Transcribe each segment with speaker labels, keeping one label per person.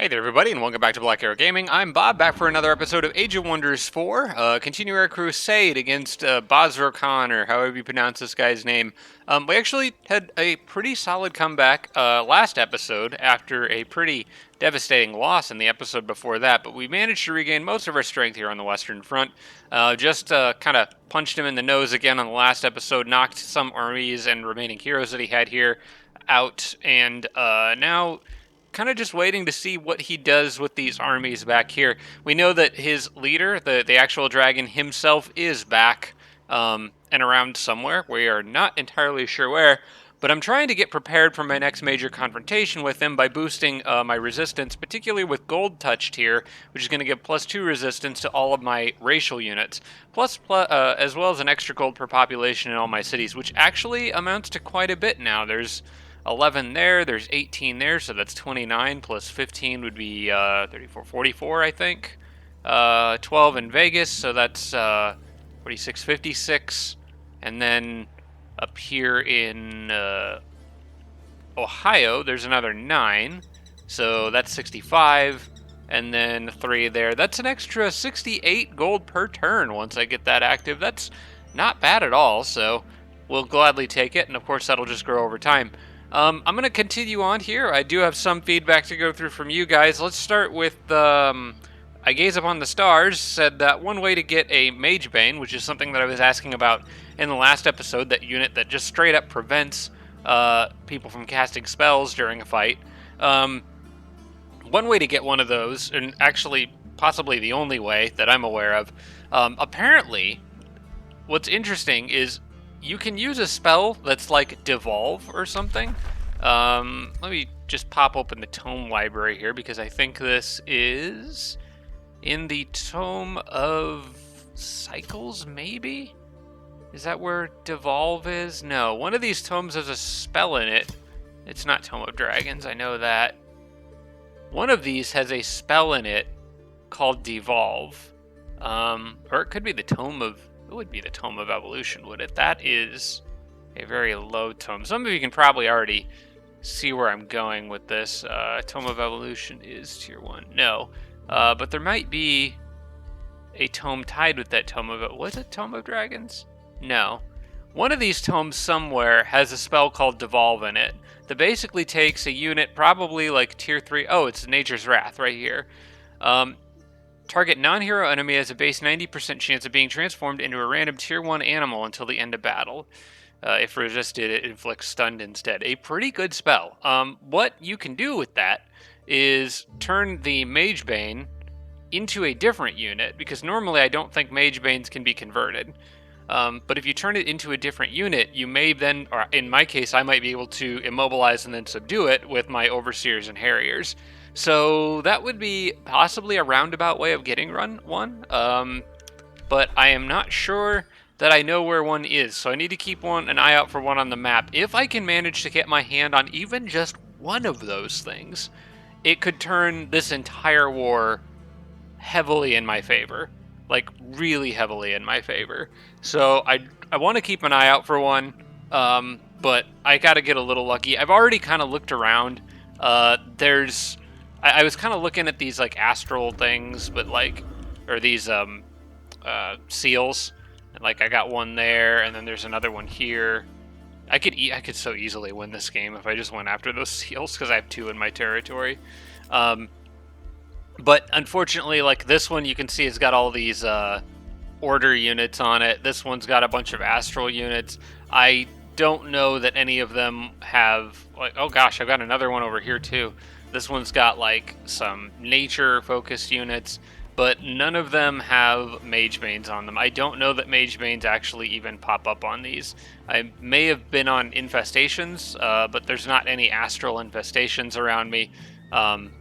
Speaker 1: Hey there, everybody, and welcome back to Black Arrow Gaming. I'm Bob, back for another episode of Age of Wonders 4, continue our crusade against Bosra Khan, or however you pronounce this guy's name. We actually had a pretty solid comeback last episode after a pretty devastating loss in the episode before that, but we managed to regain most of our strength here on the Western Front. Just kind of punched him in the nose again on the last episode, knocked some armies and remaining heroes that he had here out, and now kind of just waiting to see what he does with these armies back here. We know that his leader, the actual dragon himself, is back and around somewhere. We are not entirely sure where, but I'm trying to get prepared for my next major confrontation with him by boosting my resistance, particularly with Gold Touched here, which is going to give +2 resistance to all of my racial units, as well as an extra gold per population in all my cities, which actually amounts to quite a bit now. There's 11 there, there's 18 there, so that's 29, plus 15 would be 34, 44, I think. 12 in Vegas, so that's 46, 56. And then up here in Ohio, there's another 9, so that's 65. And then 3 there. That's an extra 68 gold per turn once I get that active. That's not bad at all, so we'll gladly take it, and of course that'll just grow over time. I'm going to continue on here. I do have some feedback to go through from you guys. Let's start with, I Gaze Upon the Stars said that one way to get a Mage Bane, which is something that I was asking about in the last episode, that unit that just straight up prevents people from casting spells during a fight. One way to get one of those, and actually possibly the only way that I'm aware of, apparently what's interesting is you can use a spell that's like Devolve or something. Let me just pop open the Tome Library here, because I think this is in the Tome of Cycles, maybe? Is that where Devolve is? No, one of these tomes has a spell in it. It's not Tome of Dragons, I know that. One of these has a spell in it called Devolve. Or it could be the Tome of... It would be the Tome of Evolution, would it? That is a very low tome. Some of you can probably already see where I'm going with this. Tome of Evolution is tier 1. No. But there might be a tome tied with that Tome of... Was it Tome of Dragons? No. One of these tomes somewhere has a spell called Devolve in it that basically takes a unit, probably like tier 3... Oh, it's Nature's Wrath right here. Target non-hero enemy has a base 90% chance of being transformed into a random tier 1 animal until the end of battle. If resisted, it inflicts stunned instead. A pretty good spell. What you can do with that is turn the Mage Bane into a different unit, because normally I don't think Mage Banes can be converted. But if you turn it into a different unit, you may then, or in my case, I might be able to immobilize and then subdue it with my Overseers and Harriers. So that would be possibly a roundabout way of getting one, but I am not sure that I know where one is, so I need to keep an eye out for one on the map. If I can manage to get my hand on even just one of those things, it could turn this entire war heavily in my favor, like really heavily in my favor. So I want to keep an eye out for one, but I got to get a little lucky. I've already kind of looked around. I was kind of looking at these like astral things, but like, or these seals. Like I got one there, and then there's another one here. I could so easily win this game if I just went after those seals, because I have 2 in my territory. But unfortunately, like this one, you can see it's got all these order units on it. This one's got a bunch of astral units. I don't know that any of them have like. Oh gosh, I've got another one over here too. This one's got like some nature-focused units, but none of them have Mage Banes on them. I don't know that Mage Banes actually even pop up on these. I may have been on infestations, but there's not any astral infestations around me. I've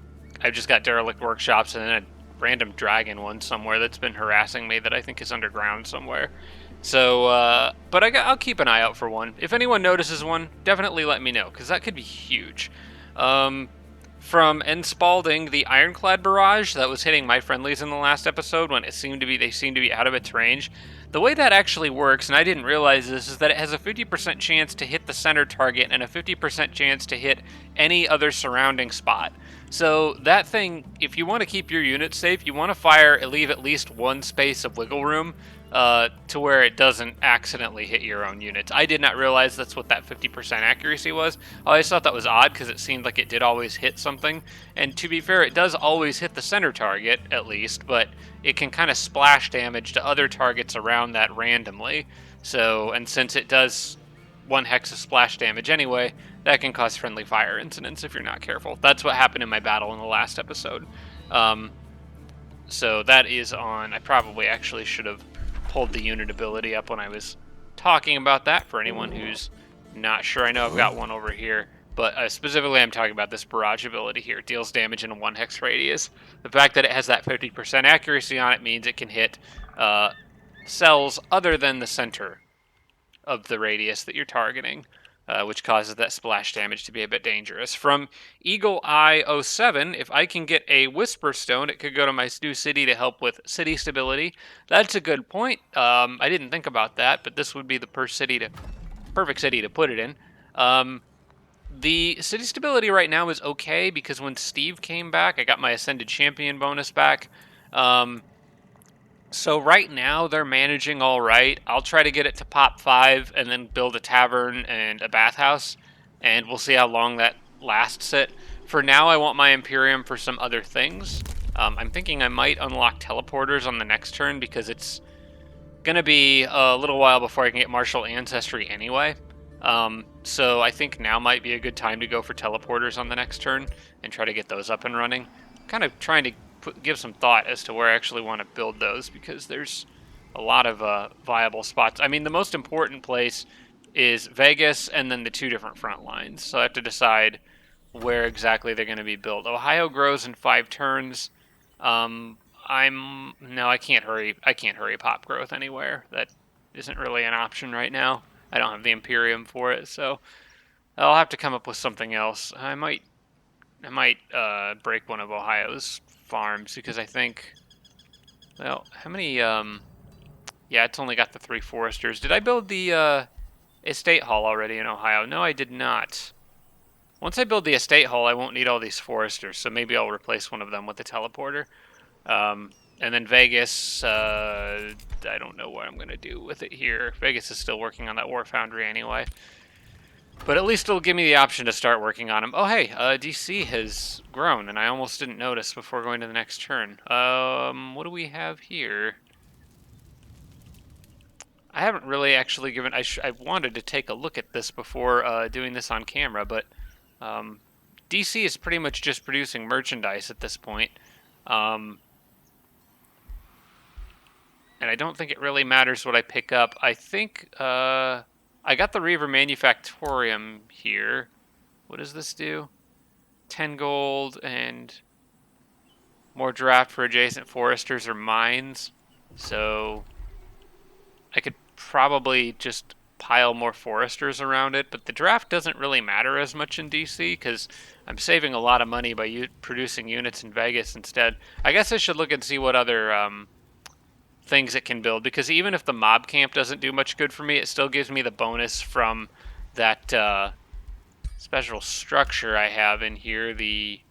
Speaker 1: just got derelict workshops and then a random dragon one somewhere that's been harassing me that I think is underground somewhere. So, but I'll keep an eye out for one. If anyone notices one, definitely let me know, because that could be huge. From N. Spalding, the Ironclad Barrage that was hitting my friendlies in the last episode when they seemed to be out of its range. the way that actually works, and I didn't realize this, is that it has a 50% chance to hit the center target and a 50% chance to hit any other surrounding spot. So that thing, if you want to keep your unit safe, you want to fire and leave at least one space of wiggle room to where it doesn't accidentally hit your own units. I did not realize that's what that 50% accuracy was. I always thought that was odd because it seemed like it did always hit something. And to be fair, it does always hit the center target, at least, but it can kind of splash damage to other targets around that randomly. So, and since it does 1 hex of splash damage anyway, that can cause friendly fire incidents if you're not careful. That's what happened in my battle in the last episode. So that is on. I probably actually should have pulled the unit ability up when I was talking about that for anyone who's not sure. I know I've got one over here, but specifically I'm talking about this barrage ability here. It deals damage in a 1 hex radius. The fact that it has that 50% accuracy on it means it can hit cells other than the center of the radius that you're targeting, which causes that splash damage to be a bit dangerous. From Eagle Eye 07, if I can get a Whisper Stone, it could go to my new city to help with city stability. That's a good point. I didn't think about that, but this would be the perfect city to put it in. The city stability right now is okay because when Steve came back, I got my Ascended Champion bonus back. So right now they're managing all right. I'll try to get it to pop 5 and then build a tavern and a bathhouse, and we'll see how long that lasts it. For now, I want my Imperium for some other things. I'm thinking I might unlock teleporters on the next turn because it's going to be a little while before I can get Martial Ancestry anyway. So I think now might be a good time to go for teleporters on the next turn and try to get those up and running. Kind of trying to give some thought as to where I actually want to build those because there's a lot of viable spots. I mean, the most important place is Vegas and then the 2 different front lines. So I have to decide where exactly they're going to be built. Ohio grows in 5 turns. I can't hurry. I can't hurry pop growth anywhere. That isn't really an option right now. I don't have the Imperium for it, so I'll have to come up with something else. I might break one of Ohio's farms because I think, well, how many, yeah, it's only got the 3 foresters. Did I build the estate hall already in Ohio? No, I did not. Once I build the estate hall, I won't need all these foresters, so maybe I'll replace one of them with a teleporter. And then Vegas, I don't know what I'm going to do with it here. Vegas is still working on that War Foundry anyway. But at least it'll give me the option to start working on them. Oh, hey, DC has grown, and I almost didn't notice before going to the next turn. What do we have here? I haven't really actually given... I wanted to take a look at this before doing this on camera, but DC is pretty much just producing merchandise at this point. And I don't think it really matters what I pick up. I think... I got the Reaver Manufactorium here. What does this do? 10 gold and more draft for adjacent foresters or mines. So I could probably just pile more foresters around it, but the draft doesn't really matter as much in DC because I'm saving a lot of money by producing units in Vegas instead. I guess I should look and see what other things it can build, because even if the mob camp doesn't do much good for me, it still gives me the bonus from that special structure I have in here, the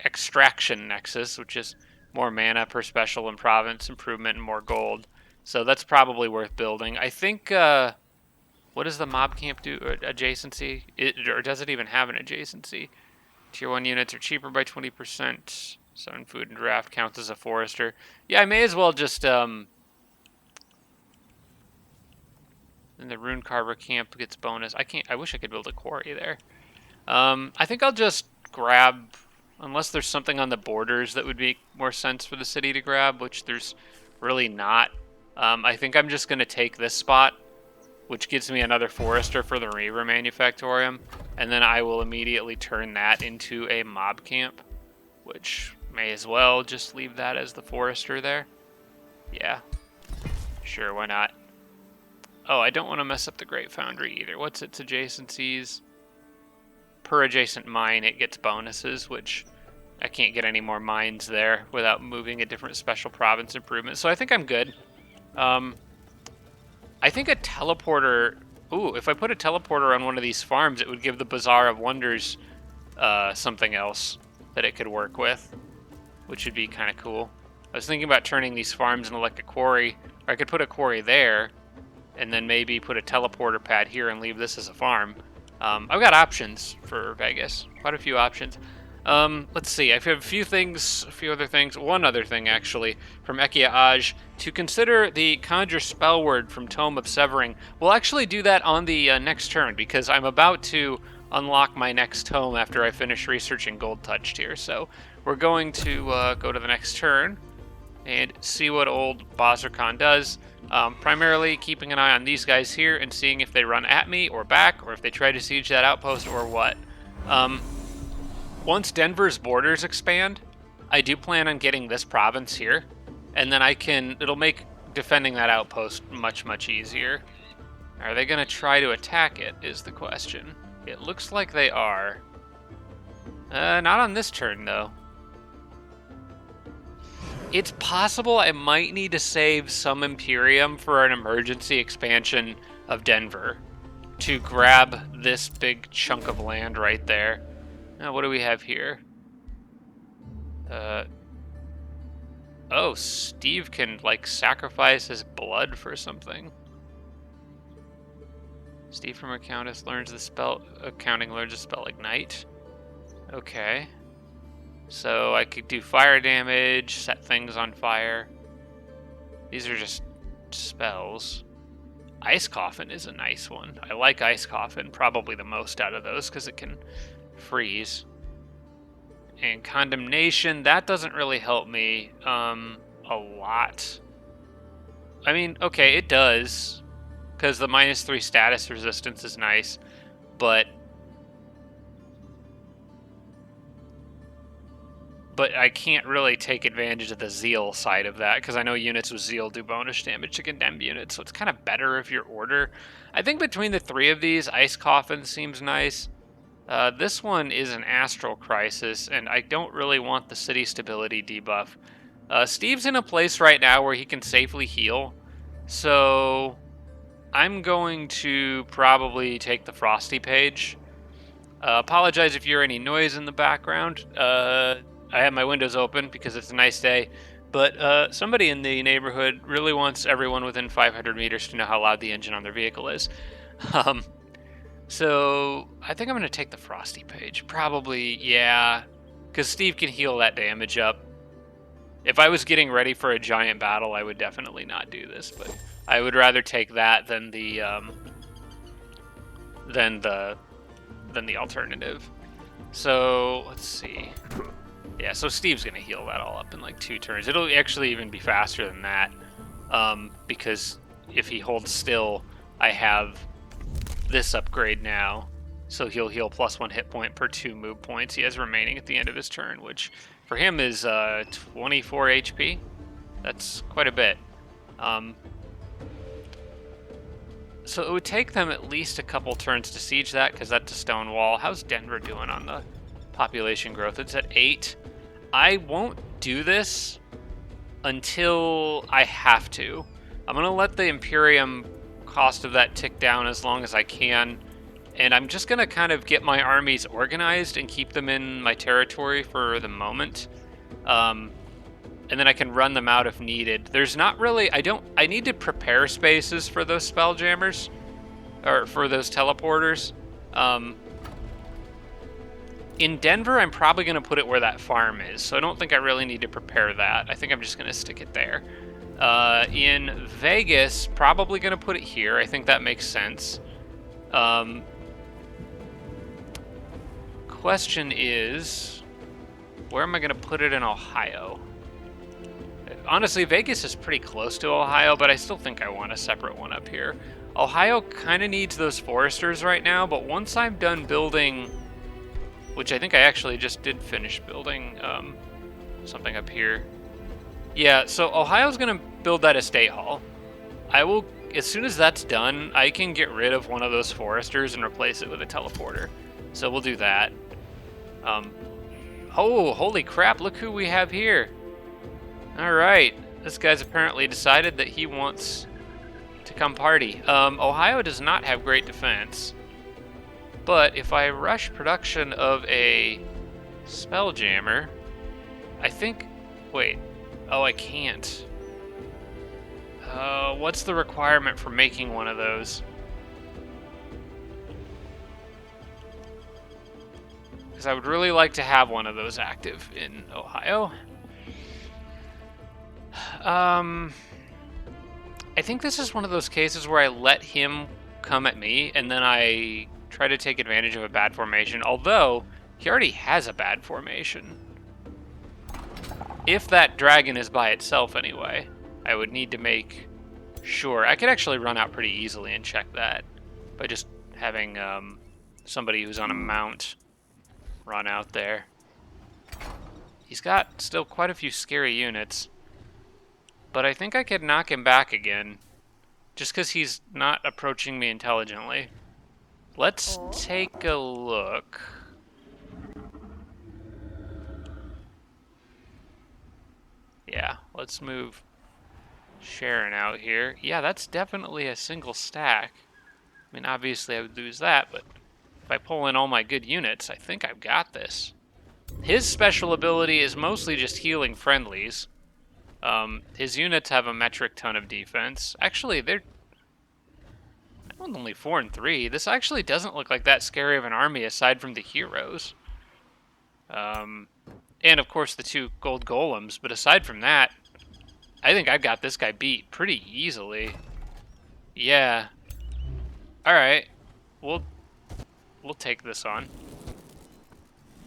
Speaker 1: extraction nexus, which is more mana per special and province improvement and more gold. So that's probably worth building. I think, what does the mob camp do? Adjacency? Or does it even have an adjacency? Tier 1 units are cheaper by 20%. 7 food and draft counts as a forester. Yeah, I may as well just, and the rune carver camp gets bonus. I wish I could build a quarry there. I think I'll just grab, unless there's something on the borders that would make more sense for the city to grab, which there's really not. I think I'm just going to take this spot, which gives me another forester for the Reaver Manufactorium, and then I will immediately turn that into a mob camp, which may as well just leave that as the forester there. Yeah, sure, why not? Oh, I don't want to mess up the Great Foundry either. What's its adjacencies? Per adjacent mine, it gets bonuses, which I can't get any more mines there without moving a different special province improvement. So I think I'm good. I think a teleporter... Ooh, if I put a teleporter on one of these farms, it would give the Bazaar of Wonders something else that it could work with, which would be kind of cool. I was thinking about turning these farms into like a quarry, or I could put a quarry there, and then maybe put a teleporter pad here and leave this as a farm. I've got options for Vegas, quite a few options. Let's see, I have a few other things. One other thing, actually, from Ekia Aj. To consider the Conjure spell word from Tome of Severing. We'll actually do that on the next turn, because I'm about to unlock my next tome after I finish researching Gold Touched here. So we're going to go to the next turn and see what old Bazarkan does. Primarily keeping an eye on these guys here and seeing if they run at me or back, or if they try to siege that outpost or what. Once Denver's borders expand, I do plan on getting this province here, and then it'll make defending that outpost much, much easier. Are they going to try to attack it, is the question. It looks like they are. Not on this turn, though. It's possible I might need to save some Imperium for an emergency expansion of Denver to grab this big chunk of land right there. Now, what do we have here? Oh, Steve can, like, sacrifice his blood for something. Steve from Accounting learns the spell Ignite. Okay. So I could do fire damage, set things on fire. These are just spells. Ice Coffin is a nice one. I like Ice Coffin probably the most out of those because it can freeze. And Condemnation, that doesn't really help me a lot. I mean, okay, it does, because the -3 status resistance is nice, but I can't really take advantage of the Zeal side of that, because I know units with Zeal do bonus damage to condemned units, so it's kind of better if your order. I think between the three of these, Ice Coffin seems nice. This one is an Astral Crisis, and I don't really want the city stability debuff. Steve's in a place right now where he can safely heal, so I'm going to probably take the Frosty page. Apologize if you hear any noise in the background. I have my windows open because it's a nice day, but somebody in the neighborhood really wants everyone within 500 meters to know how loud the engine on their vehicle is. So I think I'm going to take the Frosty page. Probably, yeah, because Steve can heal that damage up. If I was getting ready for a giant battle, I would definitely not do this, but I would rather take that than the alternative. So let's see. Yeah, so Steve's gonna heal that all up in like 2 turns. It'll actually even be faster than that, because if he holds still, I have this upgrade now, so he'll heal +1 hit point per 2 move points he has remaining at the end of his turn, which for him is 24 HP. That's quite a bit. So it would take them at least a couple turns to siege that, because that's a stone wall. How's Denver doing on the population growth? It's at 8. I won't do this until I have to. I'm going to let the Imperium cost of that tick down as long as I can, and I'm just going to kind of get my armies organized and keep them in my territory for the moment. And then I can run them out if needed. There's not really... I need to prepare spaces for those Spelljammers, or for those teleporters. In Denver, I'm probably going to put it where that farm is, so I don't think I really need to prepare that. I think I'm just going to stick it there. In Vegas, probably going to put it here. I think that makes sense. Question is, where am I going to put it in Ohio? Honestly, Vegas is pretty close to Ohio, but I still think I want a separate one up here. Ohio kind of needs those foresters right now, but once I'm done building, which I think I actually just did finish building something up here. Yeah, so Ohio's going to build that estate hall. I will, as soon as that's done, I can get rid of one of those foresters and replace it with a teleporter. So we'll do that. Oh, holy crap, look who we have here. All right, This guy's apparently decided that he wants to come party. Ohio does not have great defense. But if I rush production of a Spelljammer, I think... Wait. Oh, I can't. What's the requirement for making one of those? Because I would really like to have one of those active in Ohio. I think this is one of those cases where I let him come at me, and then I try to take advantage of a bad formation, although he already has a bad formation. If that dragon is by itself anyway, I would need to make sure. I could actually run out pretty easily and check that by just having somebody who's on a mount run out there. He's got still quite a few scary units, but I think I could knock him back again just because he's not approaching me intelligently. Let's take a look. Yeah, let's move Sharon out here. Yeah, that's definitely a single stack. I mean, obviously I would lose that, but if I pull in all my good units, I think I've got this. His special ability is mostly just healing friendlies. His units have a metric ton of defense. Actually, they're only 4 and 3. This actually doesn't look like that scary of an army aside from the heroes. And of course the 2 gold golems, but aside from that, I think I've got this guy beat pretty easily. Yeah. Alright. We'll take this on.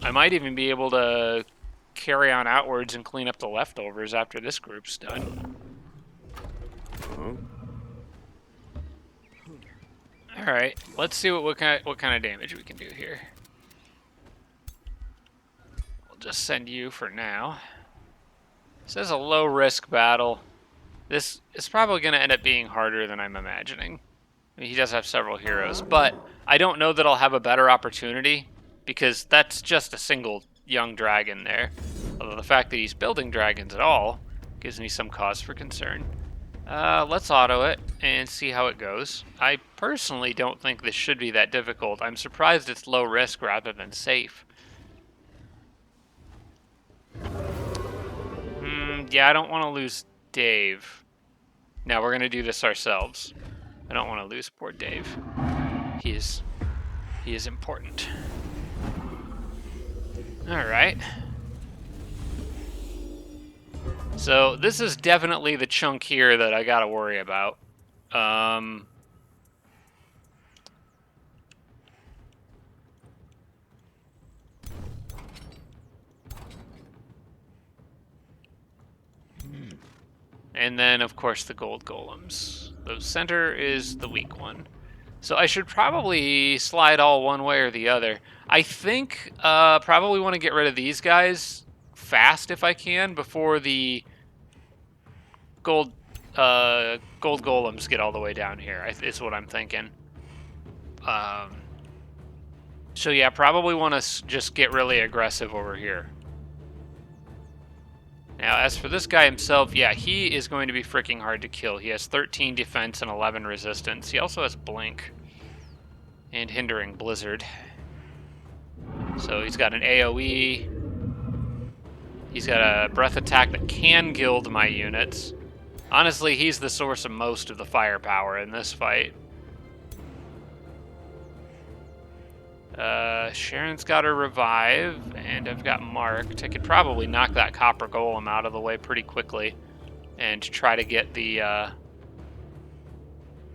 Speaker 1: I might even be able to carry on outwards and clean up the leftovers after this group's done. Alright, let's see what kind of damage we can do here. We'll just send you for now. This is a low-risk battle. This is probably going to end up being harder than I'm imagining. I mean, he does have several heroes, but I don't know that I'll have a better opportunity because that's just a single young dragon there. Although the fact that he's building dragons at all gives me some cause for concern. Let's auto it and see how it goes. I personally don't think this should be that difficult. I'm surprised it's low risk rather than safe. Yeah, I don't want to lose Dave. Now we're going to do this ourselves. I don't want to lose poor Dave. He is important. Alright. So this is definitely the chunk here that I gotta worry about. And then, of course, the gold golems. The center is the weak one. So I should probably slide all one way or the other. I think probably want to get rid of these guys fast if I can before the gold golems get all the way down here. Is what I'm thinking. So yeah, probably want to just get really aggressive over here. Now, as for this guy himself, yeah, he is going to be freaking hard to kill. He has 13 defense and 11 resistance. He also has blink and hindering blizzard. So he's got an AoE. He's got a breath attack that can gild my units. Honestly, he's the source of most of the firepower in this fight. Sharon's got her revive, and I've got marked. I could probably knock that copper golem out of the way pretty quickly and try to get the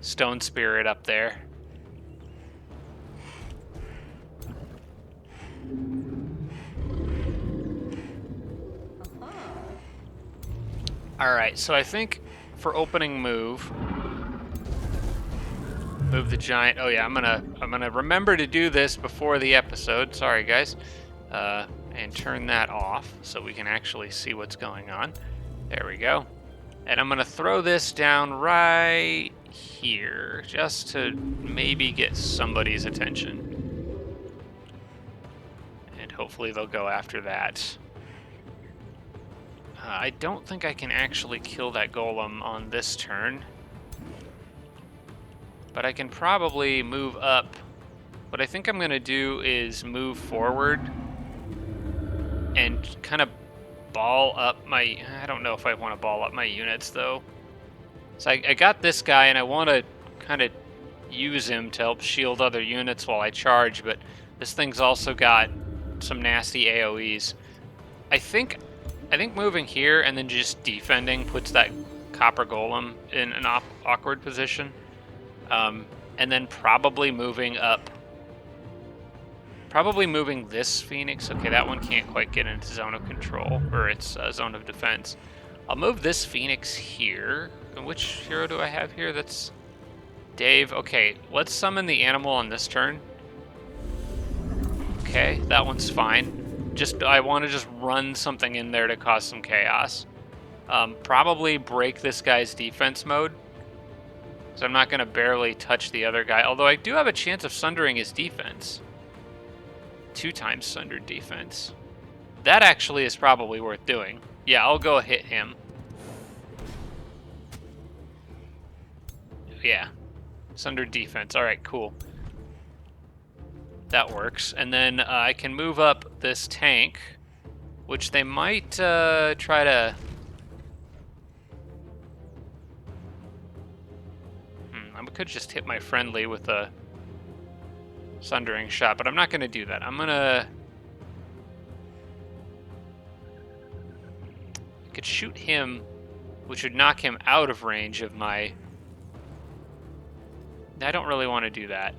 Speaker 1: stone spirit up there. Alright, so I think for opening move the giant. Oh yeah, I'm gonna remember to do this before the episode. Sorry guys. And turn that off so we can actually see what's going on. There we go. And I'm gonna throw this down right here just to maybe get somebody's attention. And hopefully they'll go after that. I don't think I can actually kill that golem on this turn. But I can probably move up. What I think I'm going to do is move forward and kind of ball up my... I don't know if I want to ball up my units, though. So I got this guy, and I want to kind of use him to help shield other units while I charge, but this thing's also got some nasty AoEs. I think moving here and then just defending puts that copper golem in an awkward position. And then probably moving up. Probably moving this Phoenix. Okay, that one can't quite get into zone of control, or its zone of defense. I'll move this Phoenix here. And which hero do I have here? That's Dave. Okay, let's summon the animal on this turn. Okay, that one's fine. I want to just run something in there to cause some chaos. Probably break this guy's defense mode. So I'm not going to barely touch the other guy. Although I do have a chance of sundering his defense. 2 times sundered defense. That actually is probably worth doing. Yeah, I'll go hit him. Yeah. Sundered defense. Alright, cool. That works. And then I can move up this tank, which they might try to... I could just hit my friendly with a sundering shot, but I'm not going to do that. I'm going to... I could shoot him, which would knock him out of range of my... I don't really want to do that.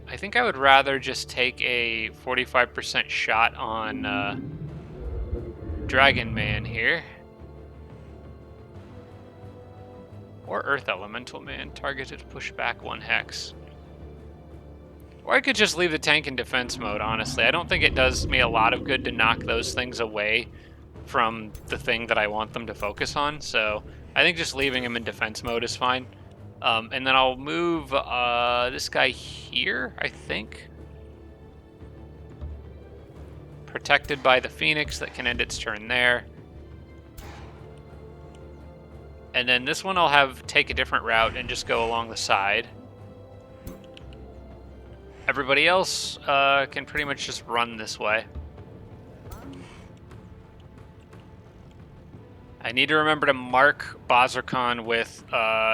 Speaker 1: I think I would rather just take a 45% shot on Dragon Man here. Or Earth Elemental Man, targeted push back 1 hex. Or I could just leave the tank in defense mode, honestly. I don't think it does me a lot of good to knock those things away from the thing that I want them to focus on, so I think just leaving him in defense mode is fine. And then I'll move this guy here, I think. Protected by the Phoenix that can end its turn there. And then this one I'll take a different route and just go along the side. Everybody else can pretty much just run this way. I need to remember to mark Bazirkan with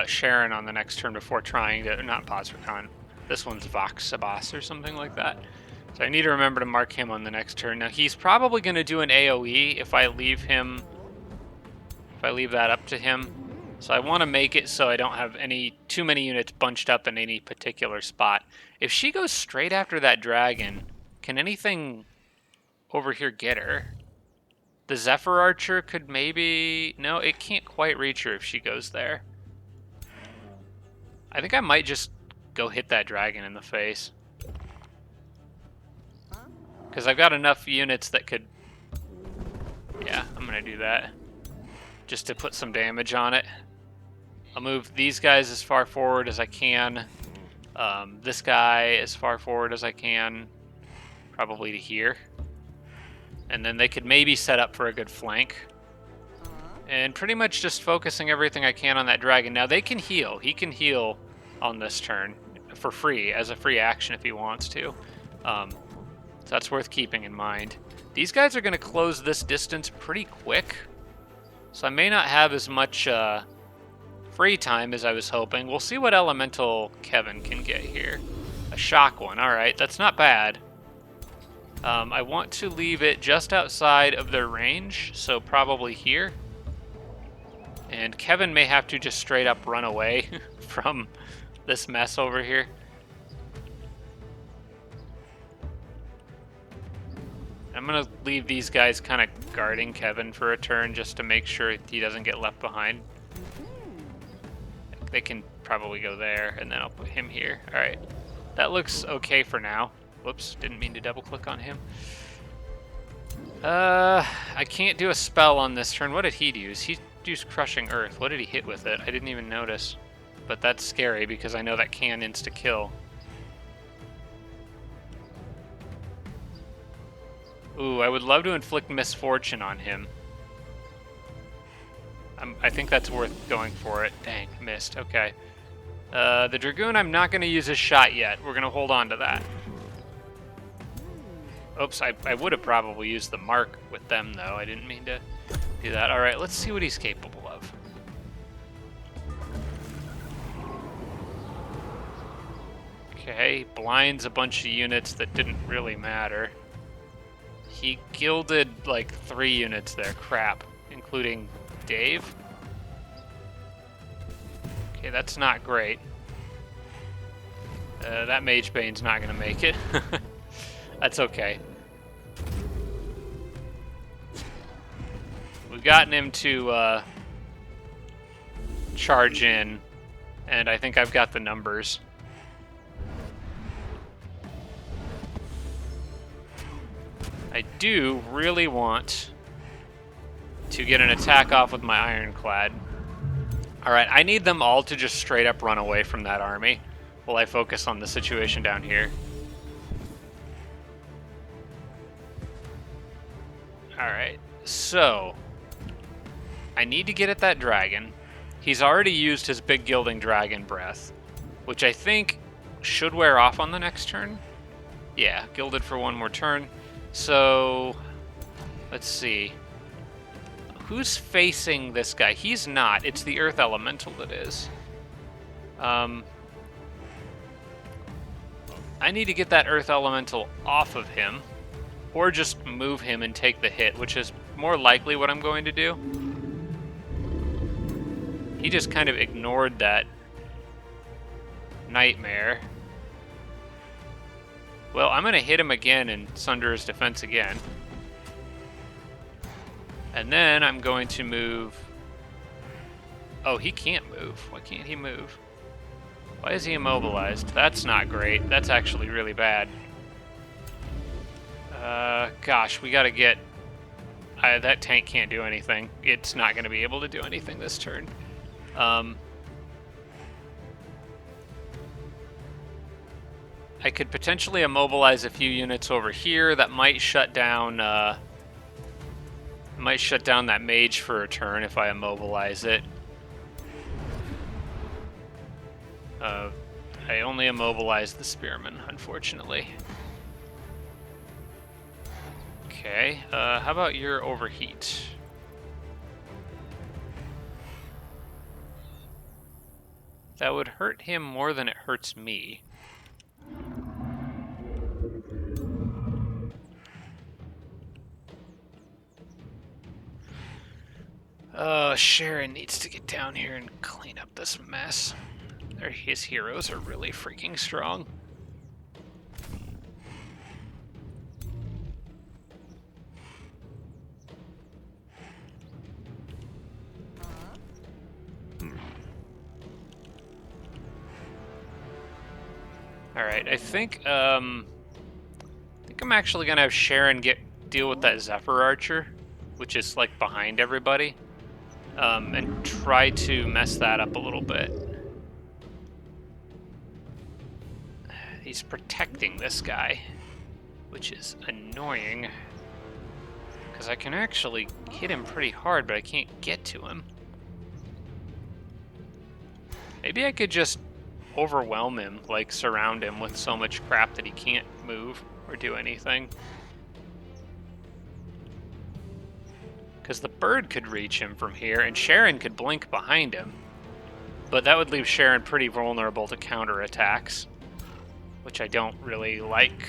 Speaker 1: Sharon on the next turn before trying to... Not Bazirkan. This one's Voxabas or something like that. So I need to remember to mark him on the next turn. Now he's probably going to do an AoE if I leave him... If I leave that up to him. So I want to make it so I don't have too many units bunched up in any particular spot. If she goes straight after that dragon, can anything over here get her? The Zephyr Archer could maybe... No, it can't quite reach her if she goes there. I think I might just go hit that dragon in the face. Because I've got enough units that could... Yeah, I'm going to do that. Just to put some damage on it. I'll move these guys as far forward as I can. This guy as far forward as I can. Probably to here. And then they could maybe set up for a good flank. And pretty much just focusing everything I can on that dragon. Now they can heal. He can heal on this turn for free, as a free action if he wants to. So that's worth keeping in mind. These guys are going to close this distance pretty quick. So I may not have as much free time as I was hoping. We'll see what elemental Kevin can get here. A shock one. Alright, that's not bad. I want to leave it just outside of their range, so probably here. And Kevin may have to just straight up run away from this mess over here. I'm going to leave these guys kind of guarding Kevin for a turn just to make sure he doesn't get left behind. They can probably go there, and then I'll put him here. Alright, that looks okay for now. Whoops, didn't mean to double click on him. I can't do a spell on this turn. What did he use? He used Crushing Earth. What did he hit with it? I didn't even notice. But that's scary because I know that can insta-kill. Ooh, I would love to inflict misfortune on him. I think that's worth going for it. Dang, missed. Okay. The Dragoon, I'm not going to use his shot yet. We're going to hold on to that. Oops, I would have probably used the mark with them, though. I didn't mean to do that. All right, let's see what he's capable of. Okay, blinds a bunch of units that didn't really matter. He gilded like 3 units there. Crap, including Dave. Okay, that's not great. That Mage Bane's not going to make it. That's okay. We've gotten him to charge in, and I think I've got the numbers. I do really want to get an attack off with my Ironclad. Alright, I need them all to just straight up run away from that army while I focus on the situation down here. Alright, so I need to get at that dragon. He's already used his big gilding dragon breath, which I think should wear off on the next turn. Yeah, gilded for 1 more turn. So, let's see. Who's facing this guy? He's not. It's the Earth Elemental that is. I need to get that Earth Elemental off of him, or just move him and take the hit, which is more likely what I'm going to do. He just kind of ignored that nightmare. Well, I'm going to hit him again and sunder his defense again. And then I'm going to move... Oh, he can't move. Why can't he move? Why is he immobilized? That's not great. That's actually really bad. Gosh, we got to get... that tank can't do anything. It's not going to be able to do anything this turn. I could potentially immobilize a few units over here. That might shut down that mage for a turn if I immobilize it. I only immobilized the spearman, unfortunately. Okay, how about your overheat? That would hurt him more than it hurts me. Sharon needs to get down here and clean up this mess. His heroes are really freaking strong. Alright, I think I'm actually gonna have Sharon deal with that Zephyr Archer, which is like behind everybody, and try to mess that up a little bit. He's protecting this guy, which is annoying, because I can actually hit him pretty hard, but I can't get to him. Maybe I could just overwhelm him, like surround him with so much crap that he can't move or do anything. Because the bird could reach him from here, and Sharon could blink behind him. But that would leave Sharon pretty vulnerable to counterattacks, which I don't really like.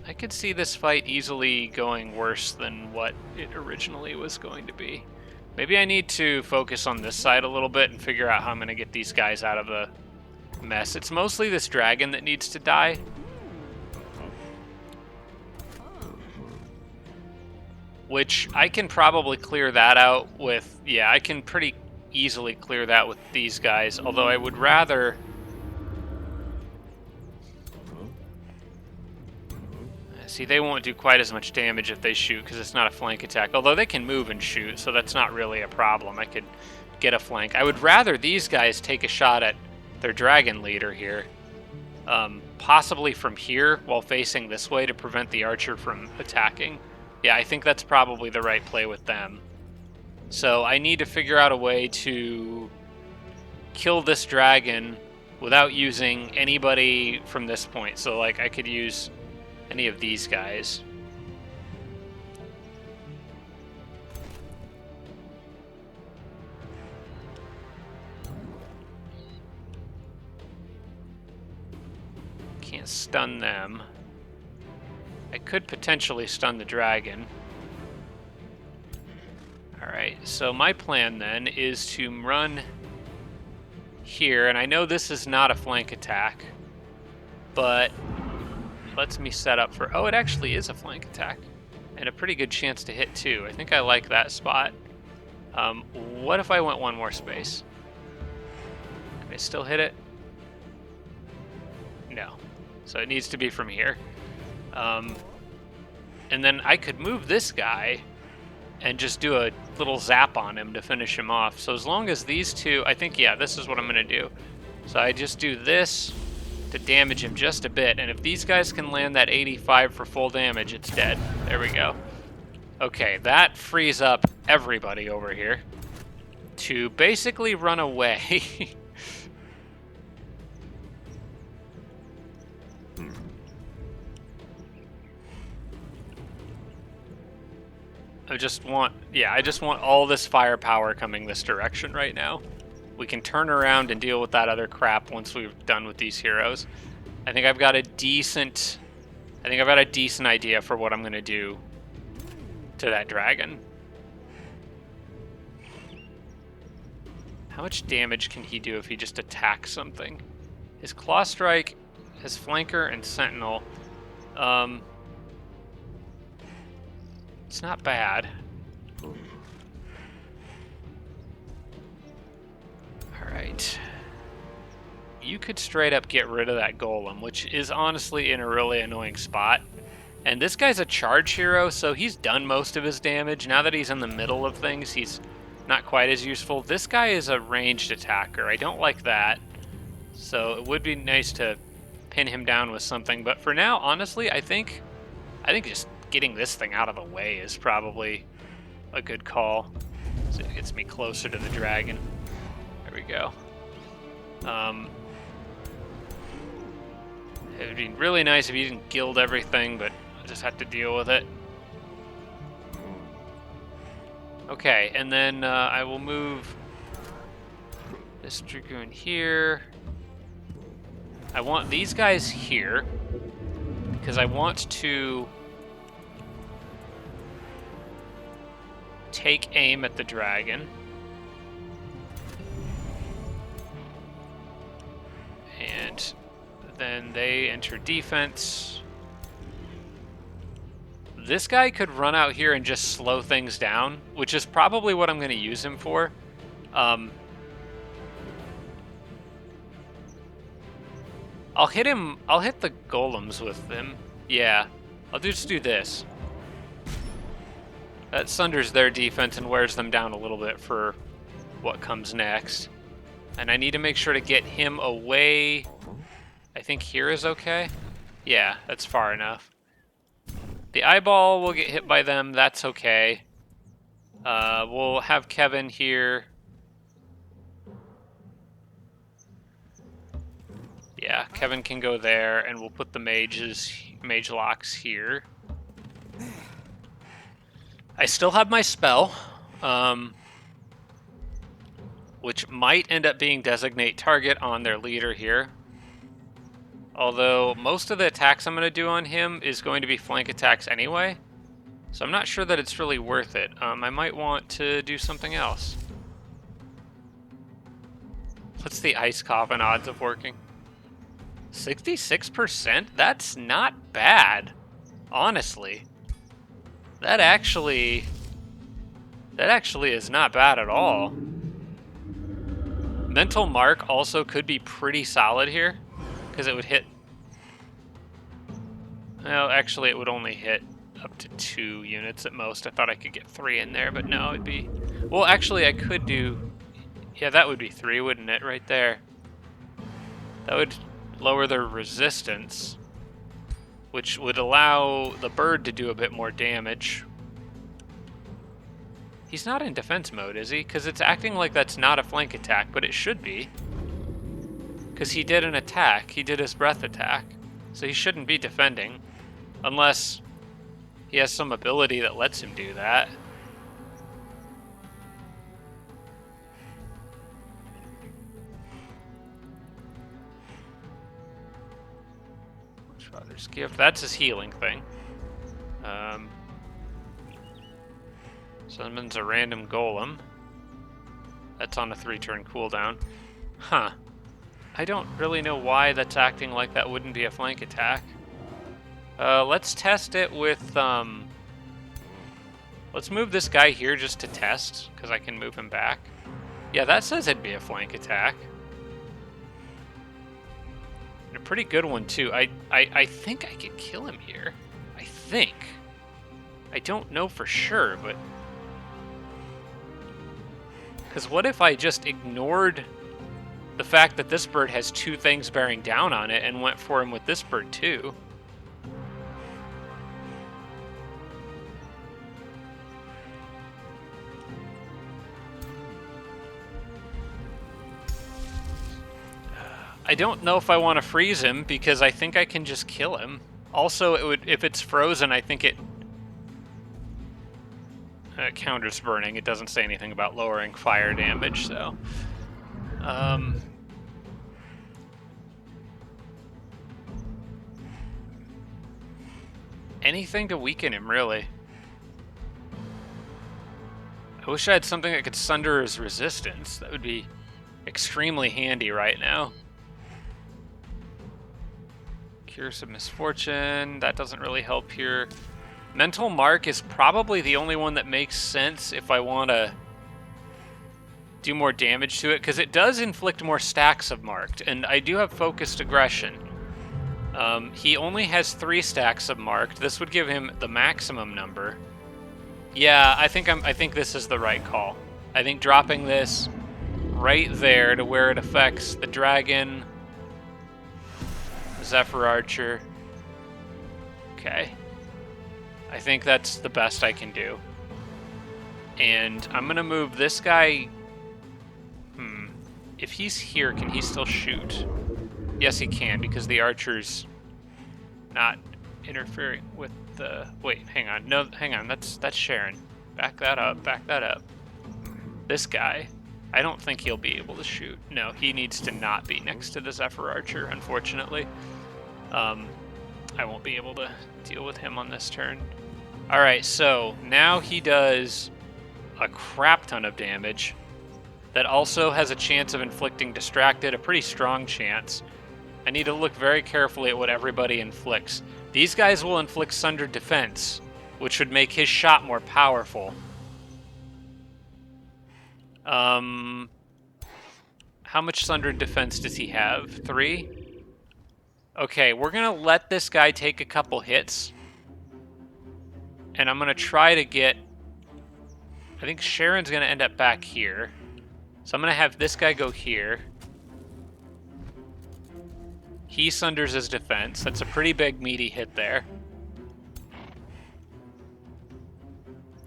Speaker 1: I could see this fight easily going worse than what it originally was going to be. Maybe I need to focus on this side a little bit and figure out how I'm going to get these guys out of the mess. It's mostly this dragon that needs to die. Which I can probably clear that out with... Yeah, I can pretty easily clear that with these guys, although I would rather... See, they won't do quite as much damage if they shoot, because it's not a flank attack. Although they can move and shoot, so that's not really a problem. I could get a flank. I would rather these guys take a shot at their dragon leader here. Possibly from here, while facing this way to prevent the archer from attacking. Yeah, I think that's probably the right play with them. So I need to figure out a way to kill this dragon without using anybody from this point. So like I could use any of these guys. Can't stun them. I could potentially stun the dragon. Alright, so my plan then is to run here, and I know this is not a flank attack, but it lets me set up for... Oh, it actually is a flank attack, and a pretty good chance to hit too. I think I like that spot. What if I went one more space? Can I still hit it? No. So it needs to be from here. And then I could move this guy and just do a little zap on him to finish him off. So as long as these two, I think, yeah, this is what I'm going to do. So I just do this to damage him just a bit. And if these guys can land that 85 for full damage, it's dead. There we go. Okay, that frees up everybody over here to basically run away. I just want all this firepower coming this direction right now. We can turn around and deal with that other crap once we've done with these heroes. I think I've got a decent idea for what I'm going to do to that dragon. How much damage can he do if he just attacks something? His claw strike, his flanker, and sentinel. It's not bad. Alright. You could straight up get rid of that golem, which is honestly in a really annoying spot. And this guy's a charge hero, so he's done most of his damage. Now that he's in the middle of things, he's not quite as useful. This guy is a ranged attacker. I don't like that. So it would be nice to pin him down with something. But for now, honestly, I think just getting this thing out of the way is probably a good call. So it gets me closer to the dragon. There we go. It would be really nice if you didn't gild everything, but I just have to deal with it. Okay, and then I will move this dragoon here. I want these guys here because I want to take aim at the dragon. And then they enter defense. This guy could run out here and just slow things down, which is probably what I'm going to use him for. I'll hit the golems with him. Yeah, I'll just do this. That sunders their defense and wears them down a little bit for what comes next. And I need to make sure to get him away. I think here is okay. Yeah, that's far enough. The eyeball will get hit by them. That's okay. We'll have Kevin here. Yeah, Kevin can go there, and we'll put the mage locks here. I still have my spell, which might end up being designate target on their leader here. Although most of the attacks I'm going to do on him is going to be flank attacks anyway. So I'm not sure that it's really worth it. I might want to do something else. What's the ice coffin odds of working? 66%? That's not bad, honestly. That actually is not bad at all. Mental Mark also could be pretty solid here, because it would hit... Well, actually it would only hit up to 2 units at most. I thought I could get 3 in there, but no, it'd be... Well, actually I could do... Yeah, that would be 3, wouldn't it, right there? That would lower their resistance, which would allow the bird to do a bit more damage. He's not in defense mode, is he? Because it's acting like that's not a flank attack, but it should be. Because he did an attack. He did his breath attack. So he shouldn't be defending. Unless he has some ability that lets him do that. Father's gift. That's his healing thing. Summons a random golem. That's on a 3-turn cooldown. Huh. I don't really know why that's acting like that wouldn't be a flank attack. Let's test it with, let's move this guy here just to test, because I can move him back. Yeah, that says it'd be a flank attack. And a pretty good one, too. I think I could kill him here. I think. I don't know for sure, but... Because what if I just ignored the fact that this bird has 2 things bearing down on it and went for him with this bird, too? I don't know if I want to freeze him, because I think I can just kill him. Also, it would, if it's frozen, I think it counters burning. It doesn't say anything about lowering fire damage, so... anything to weaken him, really. I wish I had something that could sunder his resistance. That would be extremely handy right now. Curse of Misfortune, that doesn't really help here. Mental Mark is probably the only one that makes sense if I want to do more damage to it, because it does inflict more stacks of Marked, and I do have Focused Aggression. He only has 3 stacks of Marked. This would give him the maximum number. Yeah, I think this is the right call. I think dropping this right there to where it affects the dragon, Zephyr Archer. Okay. I think that's the best I can do. And I'm gonna move this guy. If he's here, can he still shoot? Yes, he can, because the archer's not interfering with the... Wait, hang on. No, hang on. That's Sharon. Back that up. Back that up. This guy, I don't think he'll be able to shoot. No, he needs to not be next to the Zephyr Archer, unfortunately. I won't be able to deal with him on this turn. Alright, so now he does a crap ton of damage. That also has a chance of inflicting Distracted, a pretty strong chance. I need to look very carefully at what everybody inflicts. These guys will inflict Sundered Defense, which would make his shot more powerful. How much Sundered Defense does he have? 3? Okay, we're going to let this guy take a couple hits. And I'm going to try to get... I think Sharon's going to end up back here. So I'm going to have this guy go here. He sunders his defense. That's a pretty big, meaty hit there.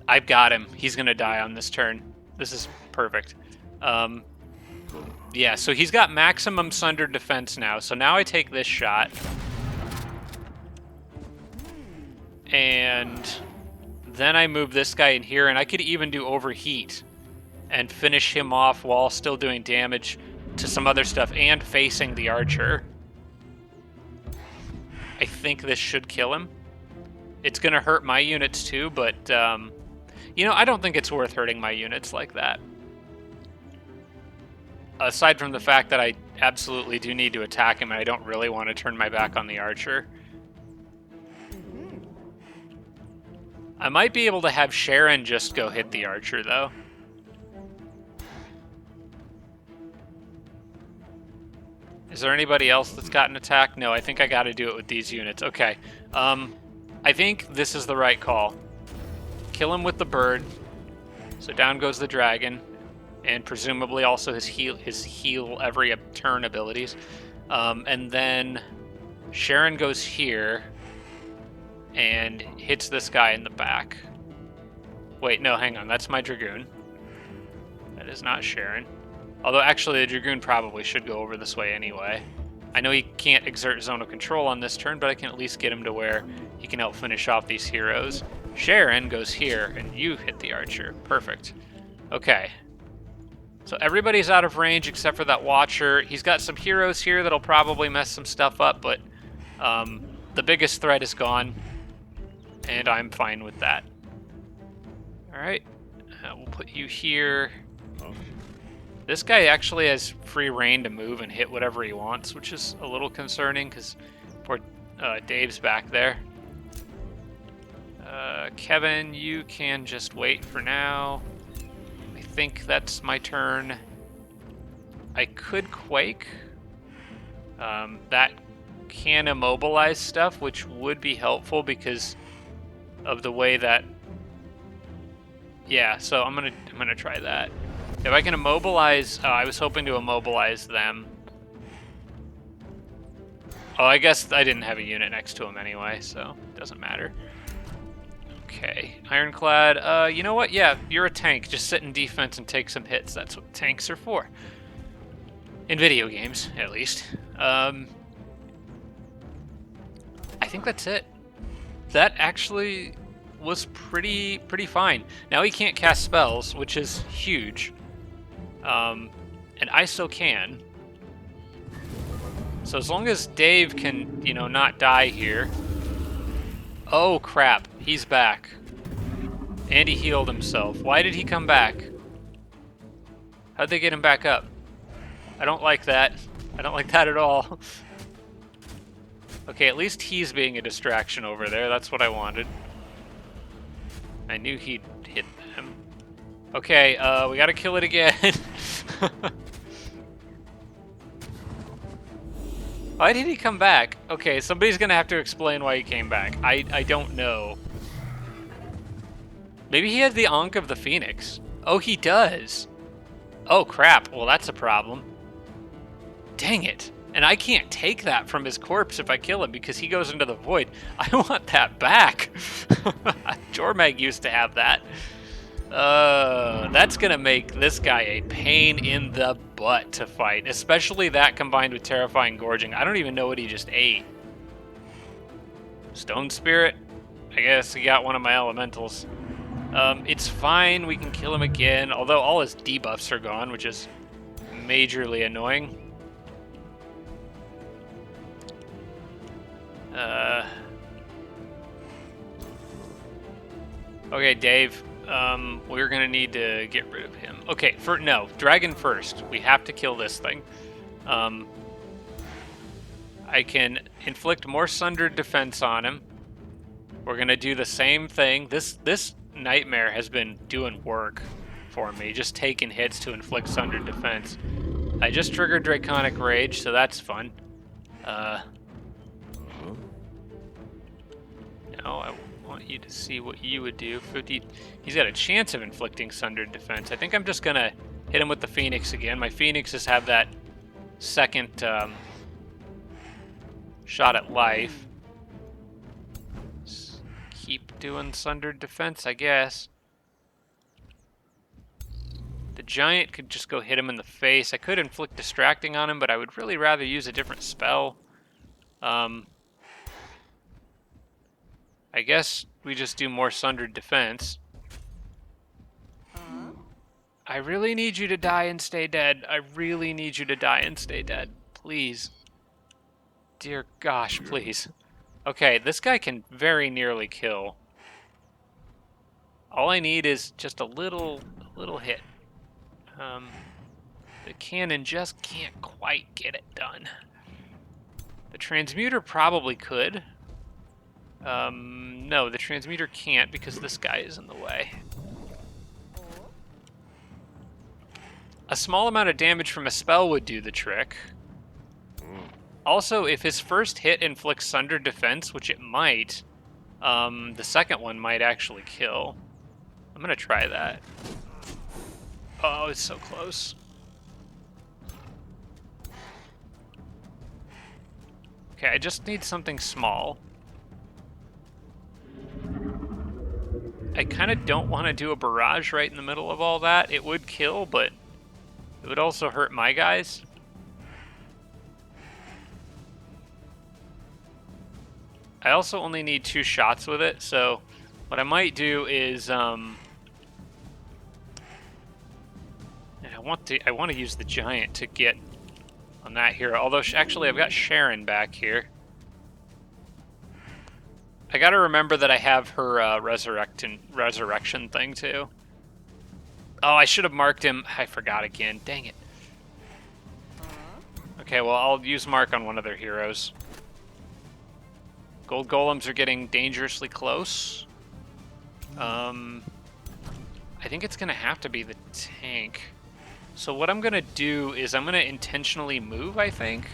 Speaker 1: I've got him. He's going to die on this turn. This is perfect. Yeah, so he's got maximum sundered defense now. So now I take this shot. And then I move this guy in here, and I could even do overheat and finish him off while still doing damage to some other stuff and facing the archer. I think this should kill him. It's going to hurt my units too, but, you know, I don't think it's worth hurting my units like that. Aside from the fact that I absolutely do need to attack him, and I don't really want to turn my back on the archer. I might be able to have Sharon just go hit the archer, though. Is there anybody else that's got an attack? No, I think I got to do it with these units. Okay. I think this is the right call. Kill him with the bird. So down goes the dragon. And presumably also his heal every turn abilities. And then Sharon goes here and hits this guy in the back. Wait, no, hang on. That's my Dragoon. That is not Sharon. Although, actually, the Dragoon probably should go over this way anyway. I know he can't exert zone of control on this turn, but I can at least get him to where he can help finish off these heroes. Sharon goes here, and you hit the archer. Perfect. Okay. So everybody's out of range except for that Watcher. He's got some heroes here that'll probably mess some stuff up, but the biggest threat is gone, and I'm fine with that. Alright, we'll put you here. This guy actually has free reign to move and hit whatever he wants, which is a little concerning because poor Dave's back there. Kevin, you can just wait for now. I think that's my turn. I could Quake. That can immobilize stuff, which would be helpful because of the way that... Yeah, so I'm gonna try that. If I can immobilize, I was hoping to immobilize them. Oh, I guess I didn't have a unit next to him anyway, so it doesn't matter. Okay, Ironclad. You know what? Yeah, you're a tank. Just sit in defense and take some hits. That's what tanks are for. In video games, at least. I think that's it. That actually was pretty fine. Now he can't cast spells, which is huge. And I still can. So as long as Dave can, you know, not die here. Oh crap, he's back. And he healed himself. Why did he come back? How'd they get him back up? I don't like that. I don't like that at all. Okay, at least he's being a distraction over there. That's what I wanted. I knew he'd hit them. Okay, we gotta kill it again. Why did he come back? Okay, somebody's gonna have to explain why he came back. I don't know. Maybe he had the Ankh of the Phoenix. Oh, he does. Oh, crap. Well, that's a problem. Dang it. And I can't take that from his corpse if I kill him because he goes into the void. I want that back. Jormag used to have that. That's gonna make this guy a pain in the butt to fight, especially that combined with terrifying gorging. I don't even know what he just ate. Stone Spirit? I guess he got one of my elementals. It's fine, we can kill him again, although all his debuffs are gone, which is majorly annoying. Okay, Dave. We're gonna need to get rid of him. Okay, no, dragon first. We have to kill this thing. I can inflict more sundered defense on him. We're gonna do the same thing. This nightmare has been doing work for me, just taking hits to inflict sundered defense. I just triggered Draconic Rage, so that's fun. No, I want you to see what you would do. 50. He's got a chance of inflicting sundered defense. I think I'm just gonna hit him with the Phoenix again. My Phoenixes have that second shot at life. Just keep doing sundered defense, I guess. The Giant could just go hit him in the face. I could inflict distracting on him, but I would really rather use a different spell. I guess we just do more sundered defense. I really need you to die and stay dead. I really need you to die and stay dead. Please. Dear gosh, please. Okay, this guy can very nearly kill. All I need is just a little hit. The cannon just can't quite get it done. The transmuter probably could. No, the transmuter can't because this guy is in the way. A small amount of damage from a spell would do the trick. Also, if his first hit inflicts sundered defense, which it might, the second one might actually kill. I'm gonna try that. Oh, it's so close. Okay, I just need something small. I kind of don't want to do a barrage right in the middle of all that. It would kill, but it would also hurt my guys. I also only need 2 shots with it, so what I might do is, and I want to use the giant to get on that hero. Although, actually, I've got Sharon back here. I gotta remember that I have her resurrection thing, too. Oh, I should have marked him. I forgot again. Dang it. Okay, well, I'll use mark on one of their heroes. Gold golems are getting dangerously close. I think it's gonna have to be the tank. So what I'm gonna do is I'm gonna intentionally move, I think.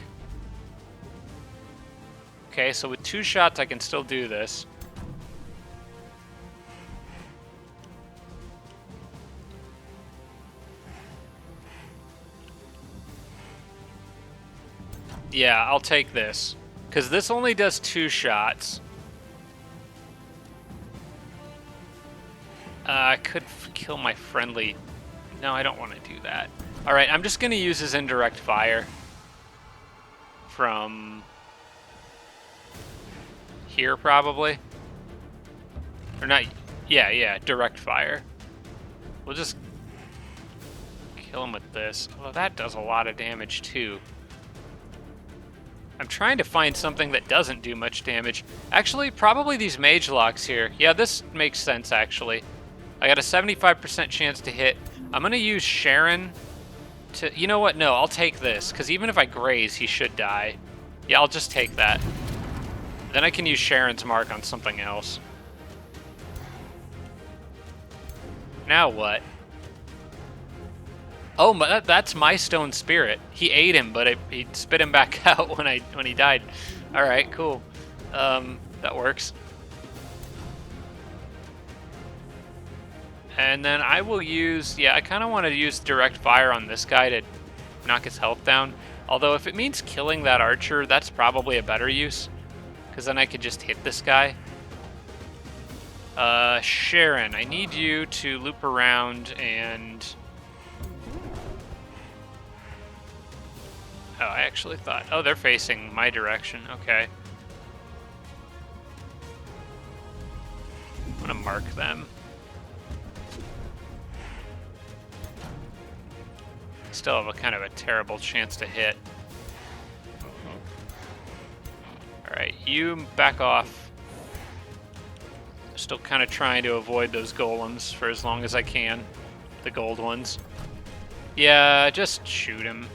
Speaker 1: Okay, so with 2 shots I can still do this. Yeah, I'll take this. Because this only does 2 shots. I could kill my friendly. No, I don't want to do that. Alright, I'm just going to use his indirect fire. From here, probably. Or not. Yeah, direct fire. We'll just kill him with this. Well, that does a lot of damage, too. I'm trying to find something that doesn't do much damage. Actually, probably these mage locks here. Yeah, this makes sense, actually. I got a 75% chance to hit. I'm going to use Sharon to... You know what? No, I'll take this, because even if I graze, he should die. Yeah, I'll just take that. Then I can use Sharon's mark on something else. Now what? Oh, that's my stone spirit. He ate him, but he spit him back out when he died. All right, cool. That works. And then I will use, I kind of want to use direct fire on this guy to knock his health down. Although if it means killing that archer, that's probably a better use, because then I could just hit this guy. Sharon, I need you to loop around and... Oh, I actually thought... Oh, they're facing my direction. Okay. I'm gonna mark them. Still have a kind of a terrible chance to hit. Alright, you back off. Still kind of trying to avoid those golems for as long as I can. The gold ones. Yeah, just shoot him.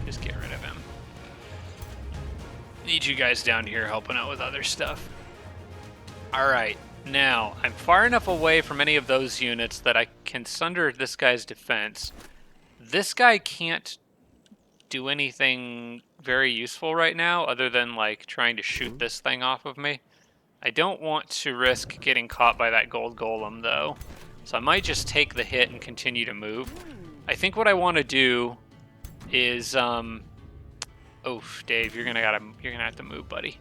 Speaker 1: Just get rid of him. Need you guys down here helping out with other stuff. Alright, now, I'm far enough away from any of those units that I can sunder this guy's defense. This guy can't do anything very useful right now, other than, like, trying to shoot this thing off of me. I don't want to risk getting caught by that gold golem, though. So I might just take the hit and continue to move. I think what I want to do is, oh, Dave, you're gonna have to move, buddy.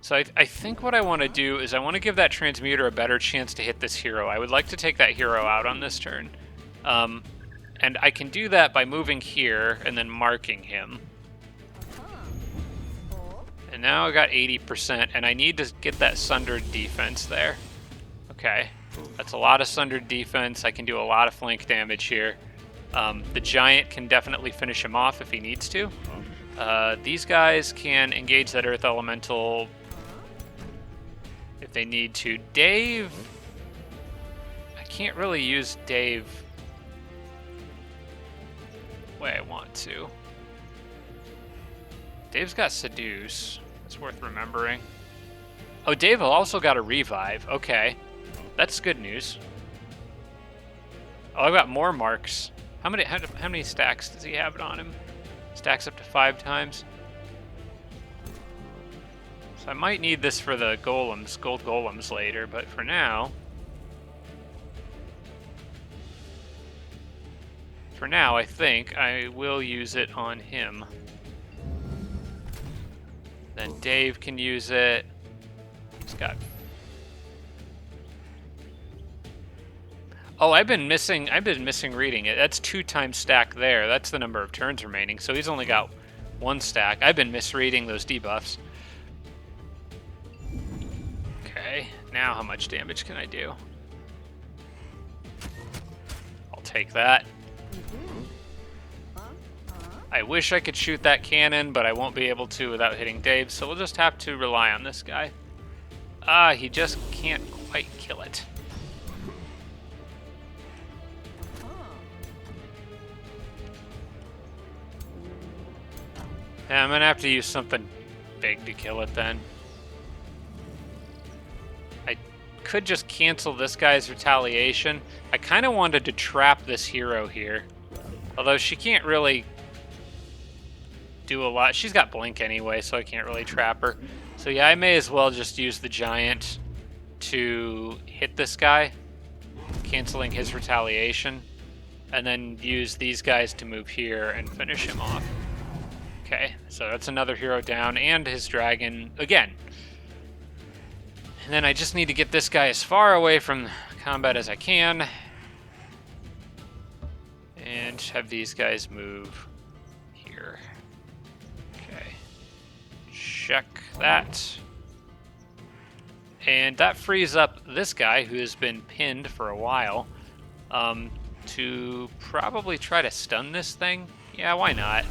Speaker 1: So I think what I want to do is I want to give that transmuter a better chance to hit this hero. I would like to take that hero out on this turn. And I can do that by moving here and then marking him. And now I got 80%, and I need to get that sundered defense there. Okay, that's a lot of sundered defense. I can do a lot of flank damage here. The giant can definitely finish him off if he needs to. These guys can engage that earth elemental if they need to. Dave, I can't really use Dave the way I want to. Dave's got seduce. That's worth remembering. Oh, Dave also got a revive. Okay, that's good news. Oh, I've got more marks. How many stacks does he have it on him? Stacks up to 5 times. So I might need this for the golems, gold golems later, but for now... for now, I think I will use it on him. Then Dave can use it. He's got... Oh, I've been missing reading it. That's 2 times stack there. That's the number of turns remaining. So he's only got 1 stack. I've been misreading those debuffs. Okay, now how much damage can I do? I'll take that. I wish I could shoot that cannon, but I won't be able to without hitting Dave, so we'll just have to rely on this guy. He just can't quite kill it. Yeah, I'm gonna have to use something big to kill it then. I could just cancel this guy's retaliation. I kind of wanted to trap this hero here. Although she can't really do a lot. She's got blink anyway, so I can't really trap her. So yeah, I may as well just use the giant to hit this guy, canceling his retaliation, and then use these guys to move here and finish him off. Okay, so that's another hero down, and his dragon again. And then I just need to get this guy as far away from combat as I can, and have these guys move here. Okay, check that. And that frees up this guy, who has been pinned for a while, to probably try to stun this thing. Yeah, why not?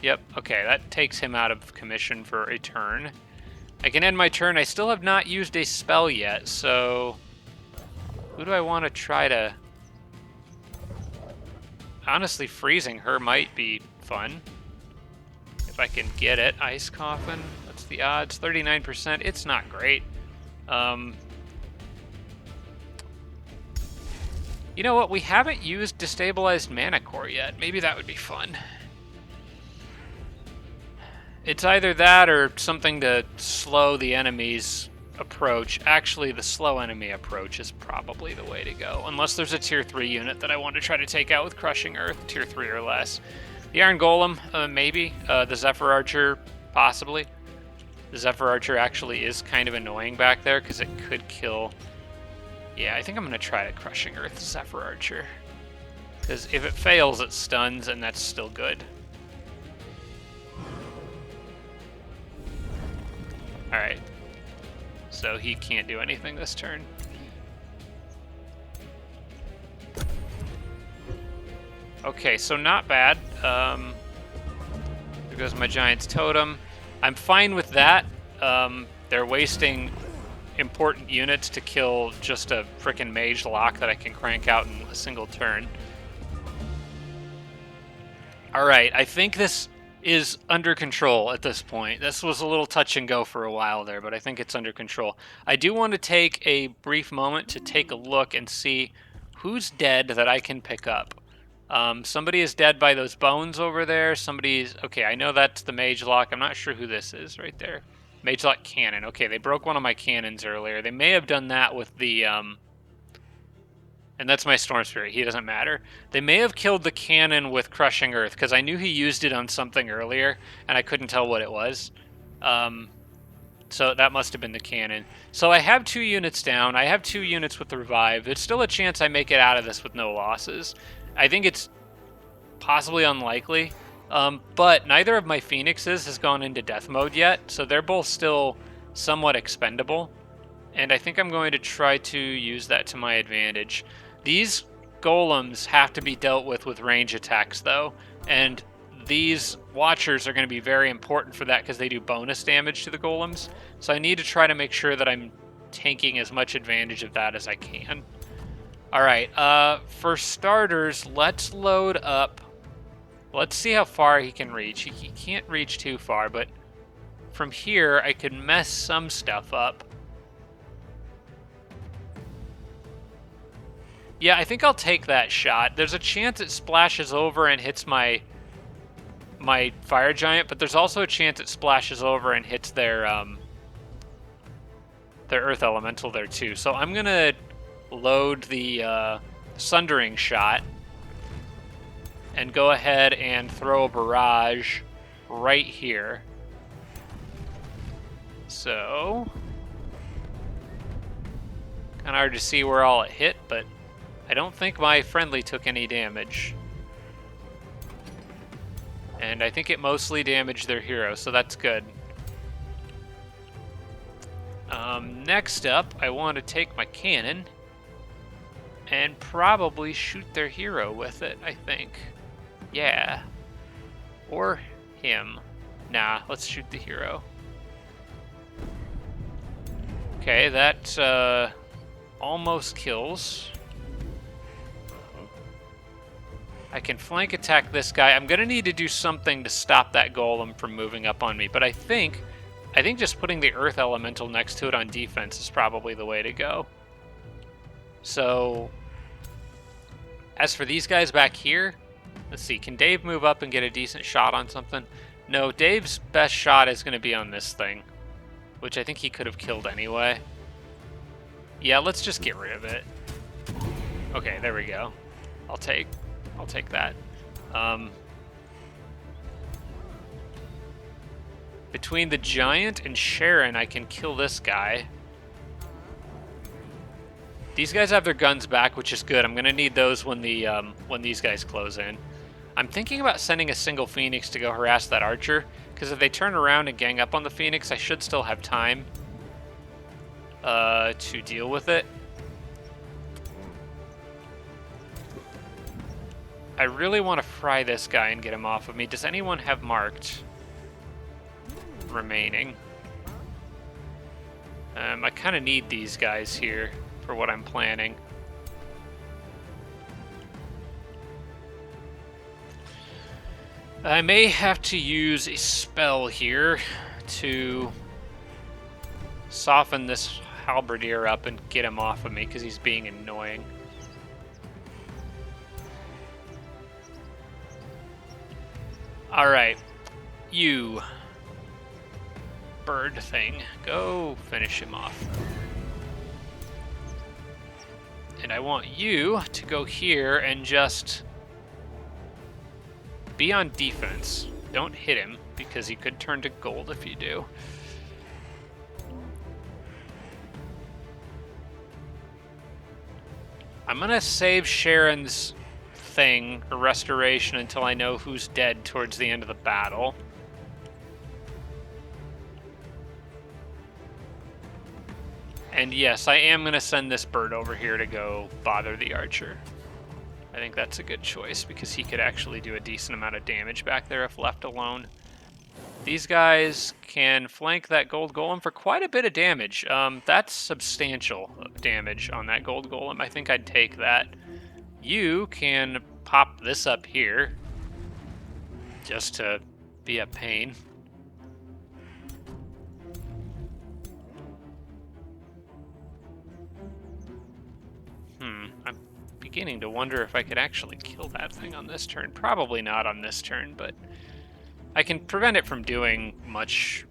Speaker 1: Yep, okay, that takes him out of commission for a turn. I can end my turn. I still have not used a spell yet, so who do I want to try to... Honestly, freezing her might be fun. If I can get it. Ice Coffin, what's the odds? 39%, it's not great. You know what, we haven't used Destabilized Mana Core yet. Maybe that would be fun. It's either that or something to slow the enemy's approach. Actually, the slow enemy approach is probably the way to go. Unless there's a tier 3 unit that I want to try to take out with Crushing Earth, tier 3 or less. The Iron Golem, maybe. The Zephyr Archer, possibly. The Zephyr Archer actually is kind of annoying back there because it could kill... Yeah, I think I'm going to try to Crushing Earth Zephyr Archer. Because if it fails, it stuns, and that's still good. Alright, so he can't do anything this turn. Okay, so not bad. There goes my Giant's Totem. I'm fine with that. They're wasting important units to kill just a frickin' Mage Lock that I can crank out in a single turn. Alright, I think this is under control at this point. This was a little touch and go for a while there, but I think it's under control. I do want to take a brief moment to take a look and see who's dead that I can pick up. Somebody is dead by those bones over there. Somebody's... Okay, I know that's the Mage Lock. I'm not sure who this is right there. Mage Lock Cannon. Okay, they broke one of my cannons earlier. They may have done that with the... And that's my Storm Spirit. He doesn't matter. They may have killed the cannon with Crushing Earth, because I knew he used it on something earlier, and I couldn't tell what it was. So that must have been the cannon. So I have 2 units down. I have 2 units with the Revive. There's still a chance I make it out of this with no losses. I think it's possibly unlikely. But neither of my Phoenixes has gone into death mode yet, so they're both still somewhat expendable. And I think I'm going to try to use that to my advantage. These golems have to be dealt with range attacks, though, and these Watchers are going to be very important for that because they do bonus damage to the golems. So I need to try to make sure that I'm taking as much advantage of that as I can. Alright, for starters, let's load up. Let's see how far he can reach. He can't reach too far, but from here I could mess some stuff up. Yeah, I think I'll take that shot. There's a chance it splashes over and hits my Fire Giant, but there's also a chance it splashes over and hits their Earth Elemental there too. So I'm gonna load the Sundering Shot and go ahead and throw a barrage right here. So, kind of hard to see where all it hit, but I don't think my friendly took any damage. And I think it mostly damaged their hero, so that's good. Next up, I want to take my cannon and probably shoot their hero with it, I think. Yeah. Or him. Nah, let's shoot the hero. Okay, that almost kills. I can flank attack this guy. I'm going to need to do something to stop that golem from moving up on me, but I think just putting the earth elemental next to it on defense is probably the way to go. So, as for these guys back here, let's see, can Dave move up and get a decent shot on something? No, Dave's best shot is going to be on this thing, which I think he could have killed anyway. Yeah, let's just get rid of it. Okay, there we go. I'll take that. Between the giant and Sharon, I can kill this guy. These guys have their guns back, which is good. I'm gonna need those when these guys close in. I'm thinking about sending a single Phoenix to go harass that archer, because if they turn around and gang up on the Phoenix, I should still have time to deal with it. I really want to fry this guy and get him off of me. Does anyone have marked remaining? I kind of need these guys here for what I'm planning. I may have to use a spell here to soften this halberdier up and get him off of me because he's being annoying. Alright, you bird thing, go finish him off. And I want you to go here and just be on defense. Don't hit him, because he could turn to gold if you do. I'm gonna save Sharon's thing, or restoration, until I know who's dead towards the end of the battle. And yes, I am gonna send this bird over here to go bother the archer. I think that's a good choice, because he could actually do a decent amount of damage back there if left alone. These guys can flank that gold golem for quite a bit of damage. That's substantial damage on that gold golem. I think I'd take that. You can pop this up here just to be a pain. I'm beginning to wonder if I could actually kill that thing on this turn. Probably not on this turn, but I can prevent it from doing much,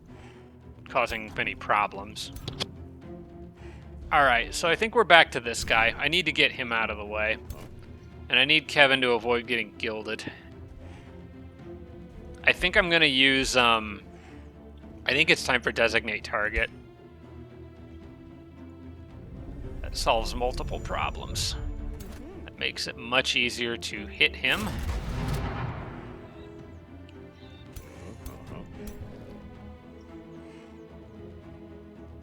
Speaker 1: causing many problems. Alright, so I think we're back to this guy. I need to get him out of the way. And I need Kevin to avoid getting gilded. I think I'm going to use, I think it's time for designate target. That solves multiple problems. That makes it much easier to hit him.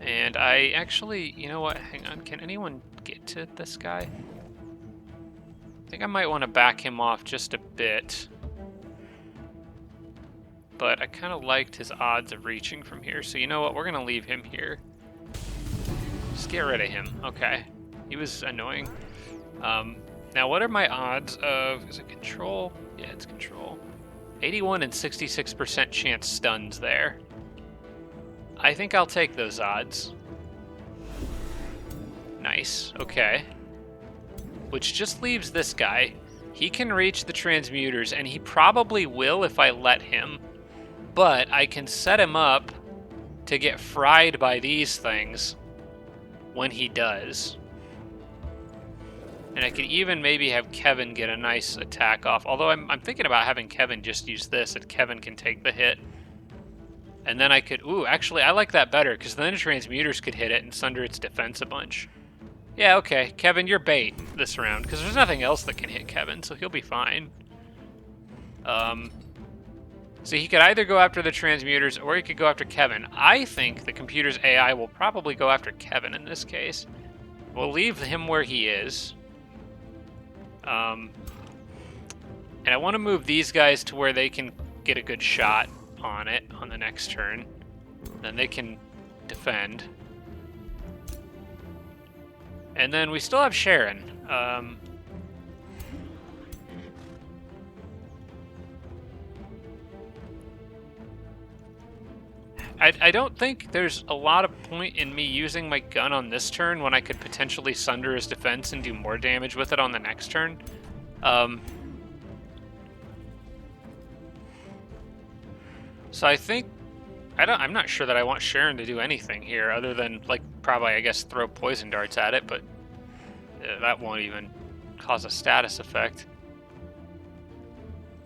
Speaker 1: And I actually, you know what, hang on, can anyone get to this guy? I think I might want to back him off just a bit. But I kind of liked his odds of reaching from here, so you know what, we're going to leave him here. Just get rid of him, okay. He was annoying. Now what are my odds of, is it control? Yeah, it's control. 81 and 66% chance stuns there. I think I'll take those odds. Nice, okay. Which just leaves this guy. He can reach the transmuters, and he probably will if I let him. But I can set him up to get fried by these things when he does. And I could even maybe have Kevin get a nice attack off. Although I'm thinking about having Kevin just use this, and Kevin can take the hit. And then I could... Ooh, actually, I like that better, because then the transmuters could hit it and sunder its defense a bunch. Yeah, okay. Kevin, you're bait this round, because there's nothing else that can hit Kevin, so he'll be fine. So he could either go after the transmuters, or he could go after Kevin. I think the computer's AI will probably go after Kevin in this case. We'll leave him where he is. And I want to move these guys to where they can get a good shot on it on the next turn. Then they can defend. And then we still have Sharon. I don't think there's a lot of point in me using my gun on this turn when I could potentially sunder his defense and do more damage with it on the next turn. So I think I'm not sure that I want Sharon to do anything here other than, like, probably, I guess, throw poison darts at it, but that won't even cause a status effect.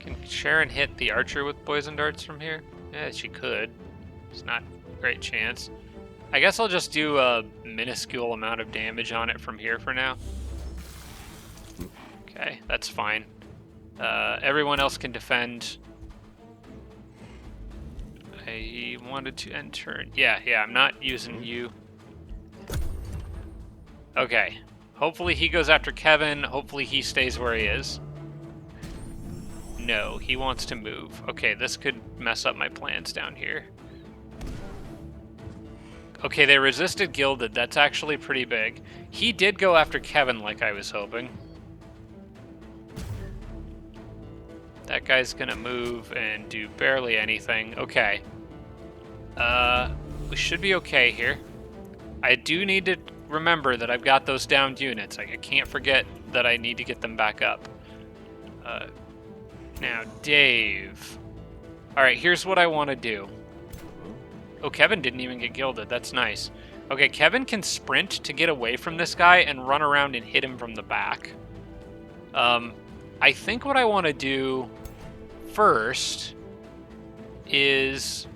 Speaker 1: Can Sharon hit the archer with poison darts from here? Yeah, she could. It's not a great chance. I guess I'll just do a minuscule amount of damage on it from here for now. Okay, that's fine. Everyone else can defend. I wanted to end turn. Yeah, I'm not using you. Okay. Hopefully he goes after Kevin. Hopefully he stays where he is. No, he wants to move. Okay, this could mess up my plans down here. Okay, they resisted Gilded. That's actually pretty big. He did go after Kevin like I was hoping. That guy's gonna move and do barely anything. Okay. We should be okay here. I do need to remember that I've got those downed units. I can't forget that I need to get them back up. Now, Dave. Alright, here's what I want to do. Oh, Kevin didn't even get gilded. That's nice. Okay, Kevin can sprint to get away from this guy and run around and hit him from the back. I think what I want to do first is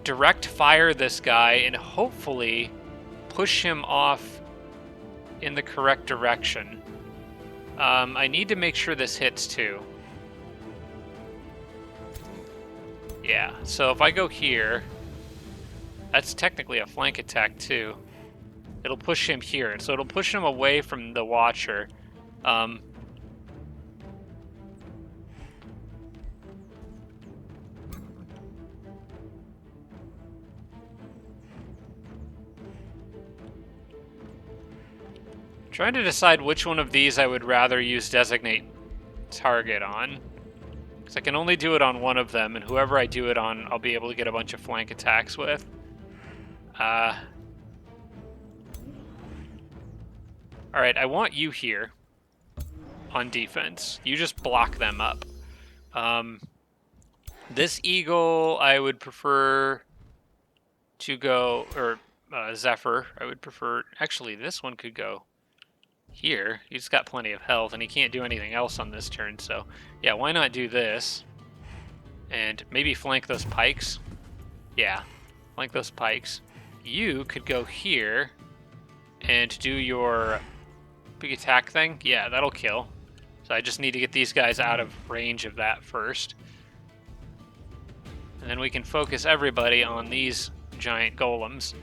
Speaker 1: direct fire this guy and hopefully push him off in the correct direction. I need to make sure this hits too. Yeah, so if I go here, that's technically a flank attack too. It'll push him here, so it'll push him away from the Watcher. Trying to decide which one of these I would rather use designate target on. Because I can only do it on one of them, and whoever I do it on, I'll be able to get a bunch of flank attacks with. Alright, I want you here on defense. You just block them up. This eagle, I would prefer to go, or Zephyr, I would prefer, actually this one could go here. He's got plenty of health, and he can't do anything else on this turn, so yeah, why not do this? And maybe flank those pikes. Yeah, flank those pikes. You could go here and do your big attack thing. Yeah, that'll kill. So I just need to get these guys out of range of that first. And then we can focus everybody on these giant golems.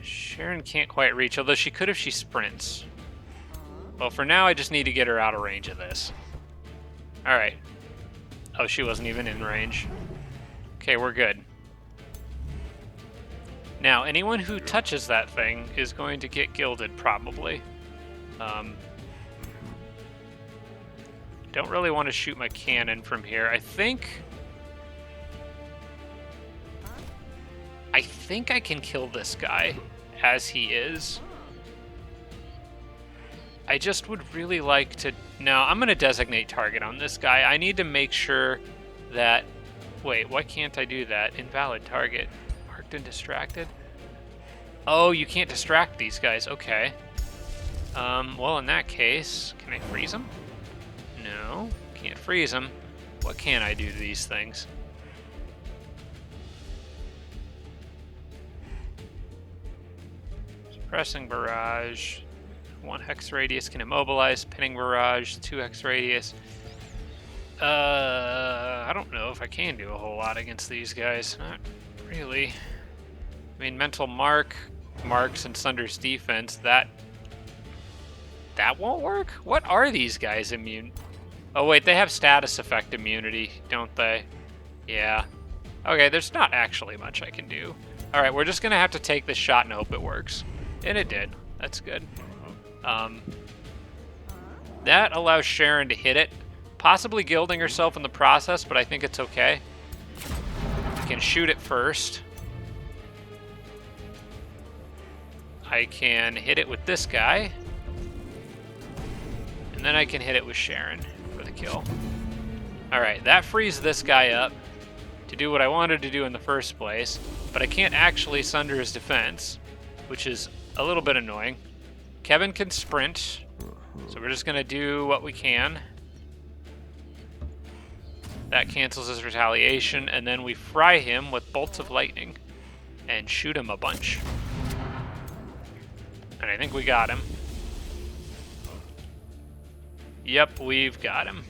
Speaker 1: Sharon can't quite reach, although she could if she sprints. Well, for now, I just need to get her out of range of this. Alright. Oh, she wasn't even in range. Okay, we're good. Now, anyone who touches that thing is going to get gilded, probably. Don't really want to shoot my cannon from here. I think I can kill this guy as he is. I just would really like to... No, I'm going to designate target on this guy. I need to make sure that... Wait, why can't I do that? Invalid target. Marked and distracted? Oh, you can't distract these guys. Okay. Well, in that case, can I freeze them? No, can't freeze them. What can I do to these things? Suppressing barrage. 1 hex radius can immobilize. Pinning barrage. 2 hex radius. I don't know if I can do a whole lot against these guys. Not really. I mean, mental marks and Sunder's defense. That won't work. What are these guys immune? Oh wait, they have status effect immunity, don't they? Yeah. Okay, there's not actually much I can do. All right, we're just gonna have to take this shot and hope it works. And it did. That's good. That allows Sharon to hit it, possibly gilding herself in the process, but I think it's okay. I can shoot it first. I can hit it with this guy. And then I can hit it with Sharon for the kill. Alright, that frees this guy up to do what I wanted to do in the first place, but I can't actually sunder his defense, which is a little bit annoying. Kevin can sprint, so we're just going to do what we can. That cancels his retaliation, and then we fry him with bolts of lightning and shoot him a bunch. And I think we got him. Yep, we've got him.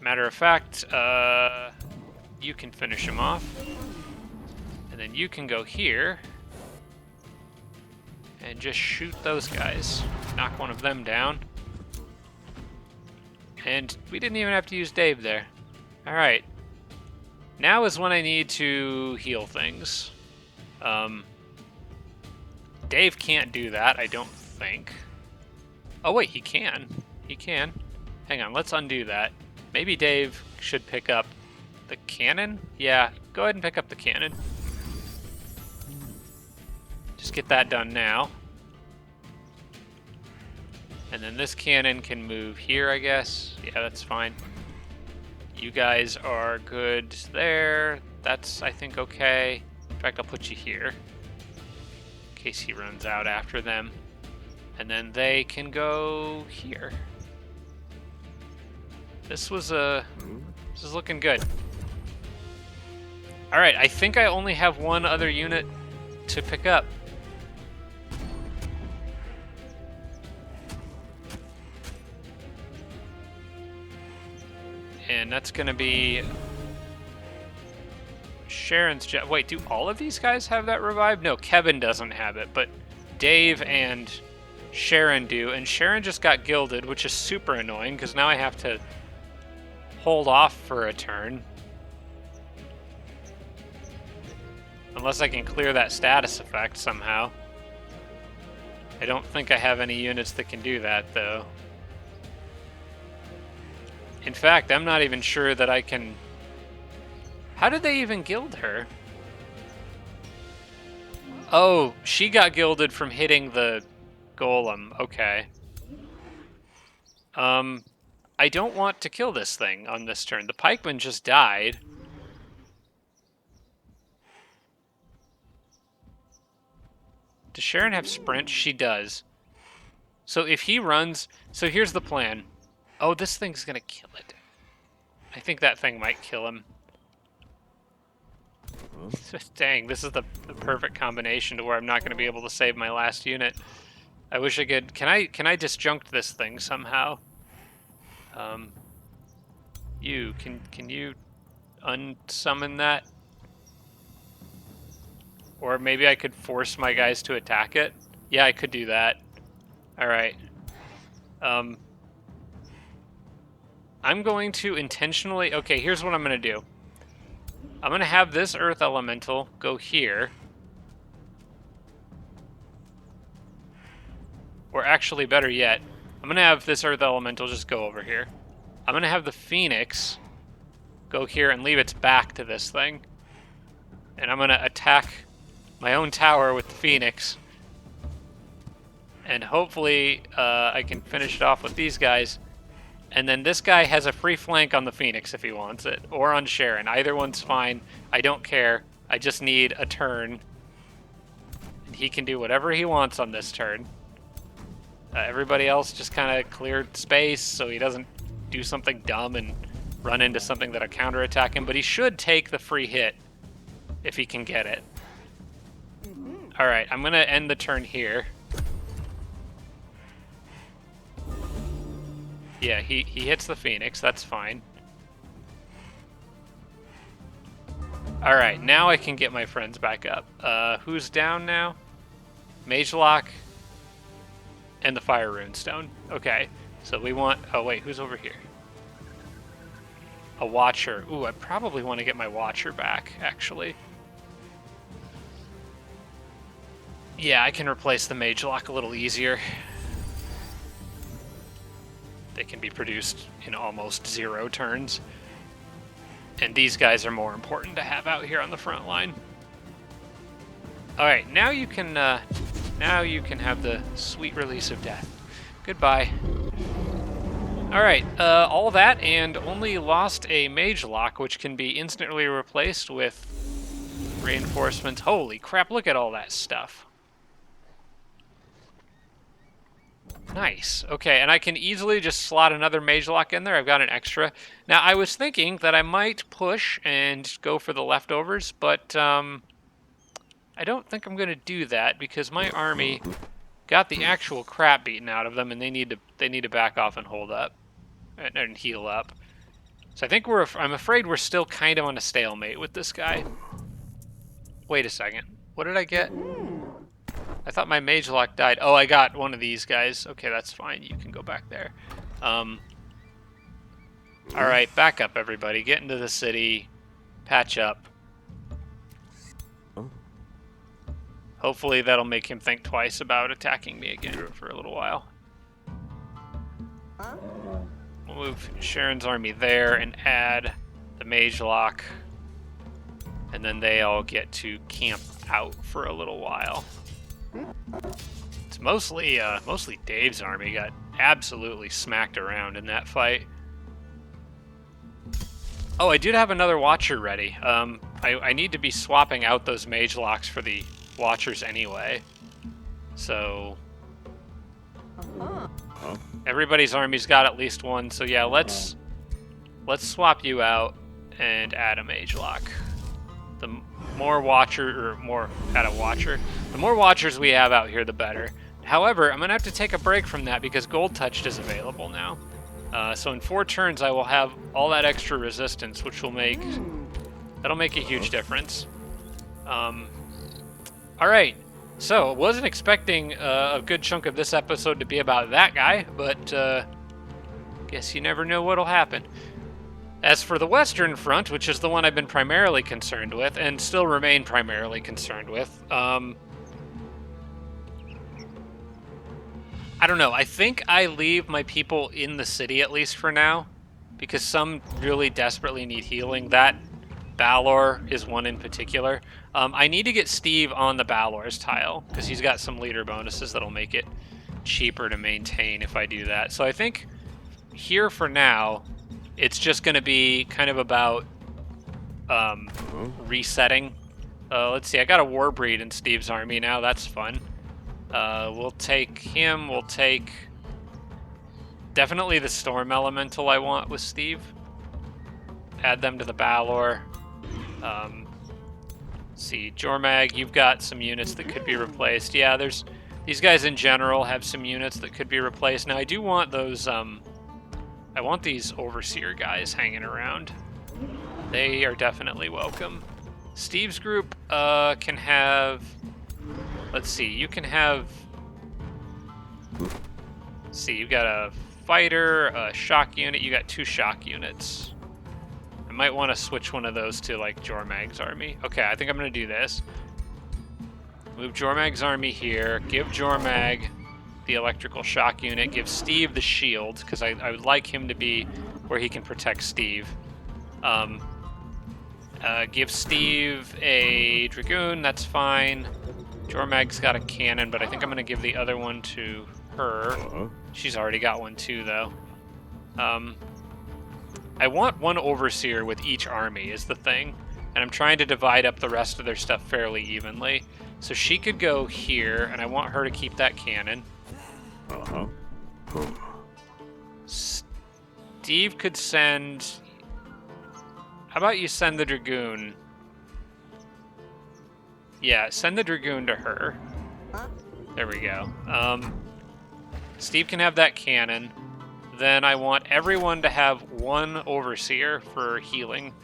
Speaker 1: Matter of fact, you can finish him off. And then you can go here and just shoot those guys. Knock one of them down. And we didn't even have to use Dave there. Alright. Now is when I need to heal things. Dave can't do that, I don't think. Oh wait, he can. He can. Hang on, let's undo that. Maybe Dave should pick up the cannon? Yeah, go ahead and pick up the cannon. Just get that done now. And then this cannon can move here, I guess. Yeah, that's fine. You guys are good there. That's, I think, okay. In fact, I'll put you here in case he runs out after them. And then they can go here. This is looking good. All right, I think I only have one other unit to pick up. And that's gonna be Sharon's jet. Wait, do all of these guys have that revive? No, Kevin doesn't have it, but Dave and Sharon do. And Sharon just got gilded, which is super annoying because now I have to hold off for a turn. Unless I can clear that status effect somehow. I don't think I have any units that can do that, though. In fact, I'm not even sure that I can... How did they even gild her? Oh, she got gilded from hitting the golem. Okay. I don't want to kill this thing on this turn. The pikeman just died. Does Sharon have sprint? She does. So if he runs... So here's the plan. Oh, this thing's gonna kill it. I think that thing might kill him. Dang, this is the perfect combination to where I'm not gonna be able to save my last unit. I wish I could... Can I disjunct this thing somehow? Can you unsummon that? Or maybe I could force my guys to attack it? Yeah, I could do that. Alright. I'm going to intentionally... Okay, here's what I'm going to do. I'm going to have this Earth Elemental go here. Or actually, better yet, I'm going to have this Earth Elemental just go over here. I'm going to have the Phoenix go here and leave its back to this thing. And I'm going to attack my own tower with the Phoenix. And hopefully I can finish it off with these guys. And then this guy has a free flank on the Phoenix if he wants it. Or on Sharon. Either one's fine. I don't care. I just need a turn he can do whatever he wants on this turn. Everybody else just kind of cleared space so he doesn't do something dumb and run into something that'll counterattack him, but he should take the free hit if he can get it. All right, I'm gonna end the turn here. Yeah, he hits the Phoenix, that's fine. All right, now I can get my friends back up. Who's down now? Magelock and the Fire Runestone. Okay, so we want... Oh, wait, who's over here? A Watcher. Ooh, I probably want to get my Watcher back, actually. Yeah, I can replace the Magelock a little easier. They can be produced in almost 0 turns. And these guys are more important to have out here on the front line. All right, now you can have the sweet release of death. Goodbye. All right, all that, and only lost a Magelock, which can be instantly replaced with reinforcements. Holy crap! Look at all that stuff. Nice. Okay, and I can easily just slot another Magelock in there. I've got an extra. Now, I was thinking that I might push and go for the leftovers, but I don't think I'm going to do that because my army got the actual crap beaten out of them, and they need to back off and hold up and heal up. So I think I'm afraid we're still kind of on a stalemate with this guy. Wait a second. What did I get? I thought my Magelock died. Oh, I got one of these guys. Okay, that's fine. You can go back there. All right, back up, everybody. Get into the city. Patch up. Hopefully that'll make him think twice about attacking me again for a little while. We'll move Sharon's army there and add the Magelock. And then they all get to camp out for a little while. It's mostly Dave's army got absolutely smacked around in that fight. Oh, I did have another Watcher ready. I need to be swapping out those Magelocks for the Watchers anyway. So everybody's army's got at least one. So yeah, let's swap you out and add a Magelock. The more Watcher, the more Watchers we have out here, the better. However, I'm gonna have to take a break from that because Gold Touched is available now. So in 4 turns, I will have all that extra resistance, which will that'll make a huge difference. All right, so wasn't expecting a good chunk of this episode to be about that guy, but guess you never know what'll happen. As for the Western Front, which is the one I've been primarily concerned with, and still remain primarily concerned with, I don't know. I think I leave my people in the city, at least for now, because some really desperately need healing. That Balor is one in particular. I need to get Steve on the Balor's tile, because he's got some leader bonuses that'll make it cheaper to maintain if I do that. So I think here for now, it's just going to be kind of about resetting. Let's see, I got a Warbreed in Steve's army now. That's fun. We'll take him. We'll take definitely the Storm Elemental I want with Steve. Add them to the Balor. Let's see, Jormag, you've got some units that could be replaced. Yeah, these guys in general have some units that could be replaced. Now, I do want those... I want these Overseer guys hanging around. They are definitely welcome. Steve's group can have... Let's see, you can have... Let's see, you got a fighter, a shock unit. You got 2 shock units. I might want to switch one of those to, like, Jormag's army. Okay, I think I'm going to do this. Move Jormag's army here. Give Jormag the electrical shock unit. Give Steve the shield, because I would like him to be where he can protect Steve. Give Steve a Dragoon, that's fine. Jormag's got a cannon, but I think I'm going to give the other one to her. She's already got one too, though. I want one Overseer with each army is the thing. and I'm trying to divide up the rest of their stuff fairly evenly. So she could go here, and I want her to keep that cannon. Steve could send... How about you send the Dragoon? Yeah, send the Dragoon to her. There we go. Steve can have that cannon. Then I want everyone to have one Overseer for healing.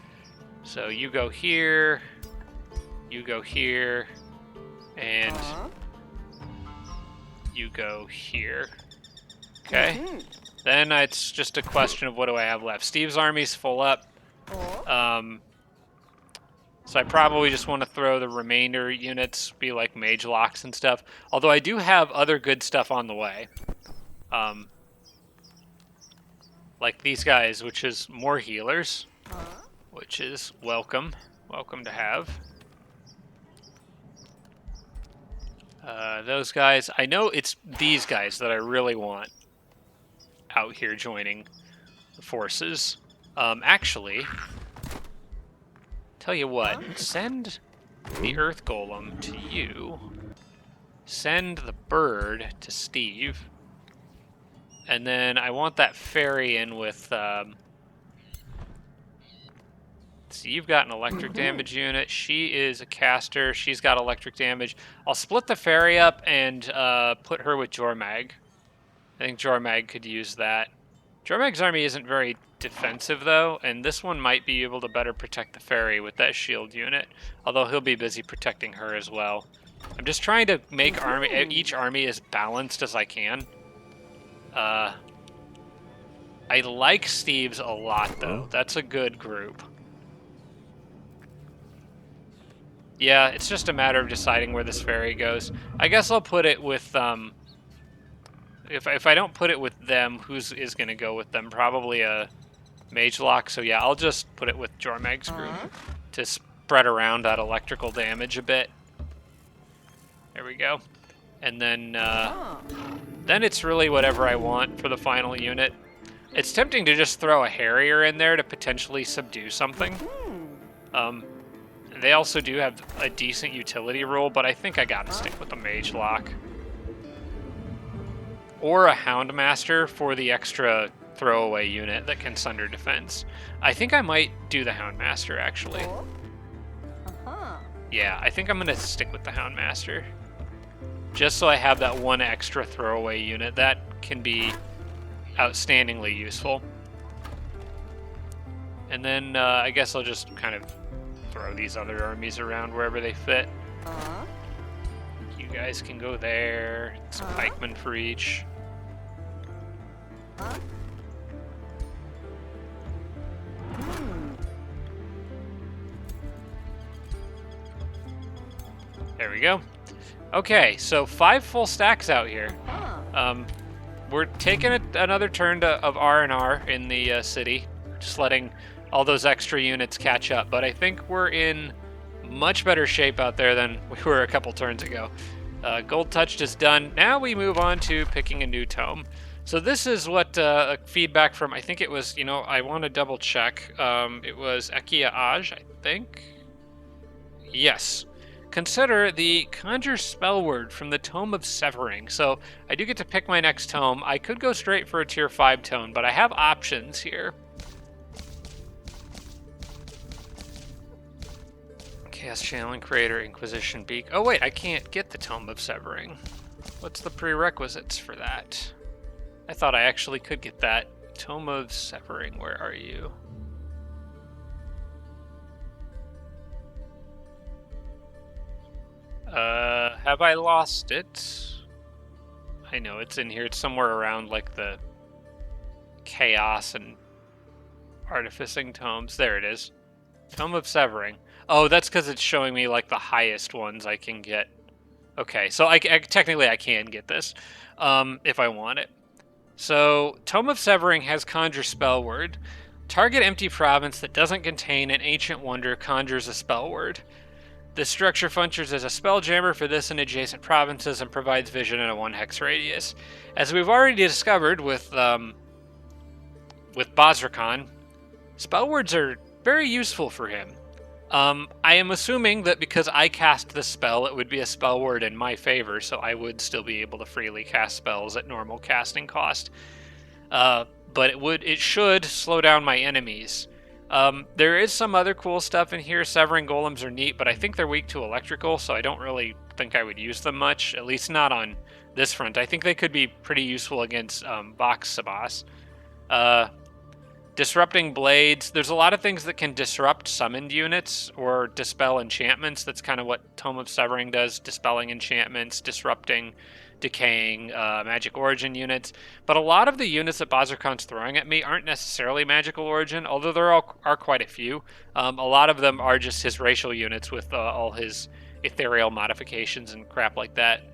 Speaker 1: So you go here, you go here, and you go here. Okay. Then it's just a question of what do I have left. Steve's army's full up. So I probably just want to throw the remainder units, be like mage locks and stuff. Although I do have other good stuff on the way. Like these guys, which is more healers, which is welcome. Welcome to have. Those guys, I know it's these guys that I really want out here joining the forces. Actually, tell you what, send the Earth Golem to you. Send the bird to Steve. And then I want that fairy in with... So you've got an electric damage unit. She is a caster. She's got electric damage. I'll split the fairy up and put her with Jormag. I think Jormag could use that. Jormag's army isn't very defensive, though, and this one might be able to better protect the fairy with that shield unit, although he'll be busy protecting her as well. I'm just trying to make each army as balanced as I can. I like Steve's a lot, though. That's a good group. Yeah, it's just a matter of deciding where this fairy goes. I guess I'll put it with, if I don't put it with them, who's is going to go with them? Probably a mage lock. So yeah, I'll just put it with Jormag's group to spread around that electrical damage a bit. There we go. And then it's really whatever I want for the final unit. It's tempting to just throw a Harrier in there to potentially subdue something. They also do have a decent utility role, but I think I gotta stick with the Mage Lock. Or a Houndmaster for the extra throwaway unit that can sunder defense. I think I might do the Houndmaster, actually. Yeah, I think I'm gonna stick with the Houndmaster. Just so I have that one extra throwaway unit. That can be outstandingly useful. And then I guess I'll just kind of throw these other armies around wherever they fit. You guys can go there. Some pikemen for each. There we go. Okay, so 5 full stacks out here. We're taking another turn of R&R in the city, just letting all those extra units catch up. But I think we're in much better shape out there than we were a couple turns ago. Gold Touched is done. Now we move on to picking a new tome. So this is what feedback from, I think it was, I want to double check. It was Ekia Aj, I think. Yes. Consider the Conjure spell word from the Tome of Severing. So I do get to pick my next tome. I could go straight for a tier 5 tome, but I have options here. Chaos Channeling Creator, Inquisition Beak. Oh wait, I can't get the Tome of Severing. What's the prerequisites for that? I thought I actually could get that. Tome of Severing, where are you? Have I lost it? I know it's in here. It's somewhere around like the Chaos and Artificing tomes. There it is. Tome of Severing. Oh, that's because it's showing me like the highest ones I can get. Okay, so technically I can get this if I want it. So, Tome of Severing has Conjure spell word. Target empty province that doesn't contain an ancient wonder conjures a spell word. This structure functions as a spelljammer for this and adjacent provinces and provides vision in a 1 hex radius. As we've already discovered with Bazrakan, spell words are very useful for him. I am assuming that because I cast the spell, it would be a spell word in my favor, so I would still be able to freely cast spells at normal casting cost. But it should slow down my enemies. There is some other cool stuff in here. Severing golems are neat, but I think they're weak to electrical, so I don't really think I would use them much, at least not on this front. I think they could be pretty useful against Vox Sabas. Disrupting blades. There's a lot of things that can disrupt summoned units or dispel enchantments. That's kind of what Tome of Severing does, dispelling enchantments, disrupting, decaying magic origin units. But a lot of the units that Bazirkan's throwing at me aren't necessarily magical origin, although there are quite a few. A lot of them are just his racial units with all his ethereal modifications and crap like that.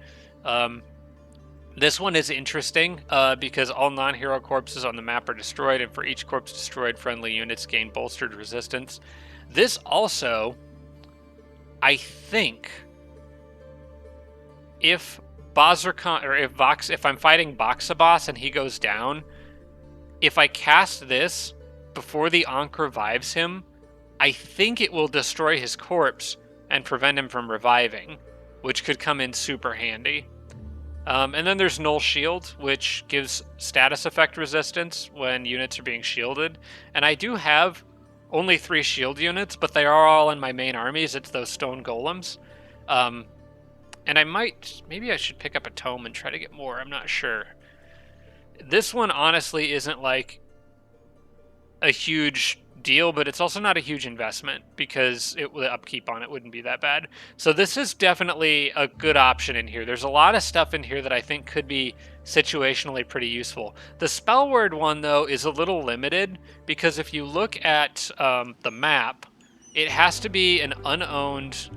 Speaker 1: This one is interesting because all non-hero corpses on the map are destroyed, and for each corpse destroyed, friendly units gain bolstered resistance. This also, I think, if Bazirkan or if I'm fighting Boxabas and he goes down, if I cast this before the Ankh revives him, I think it will destroy his corpse and prevent him from reviving, which could come in super handy. And then there's Null Shield, which gives status effect resistance when units are being shielded. And I do have only 3 shield units, but they are all in my main armies. It's those stone golems. And maybe I should pick up a tome and try to get more. I'm not sure. This one honestly isn't like a huge deal, but it's also not a huge investment because the upkeep on it wouldn't be that bad. So this is definitely a good option in here. There's a lot of stuff in here that I think could be situationally pretty useful. The spell word one, though, is a little limited because if you look at the map, it has to be an unowned,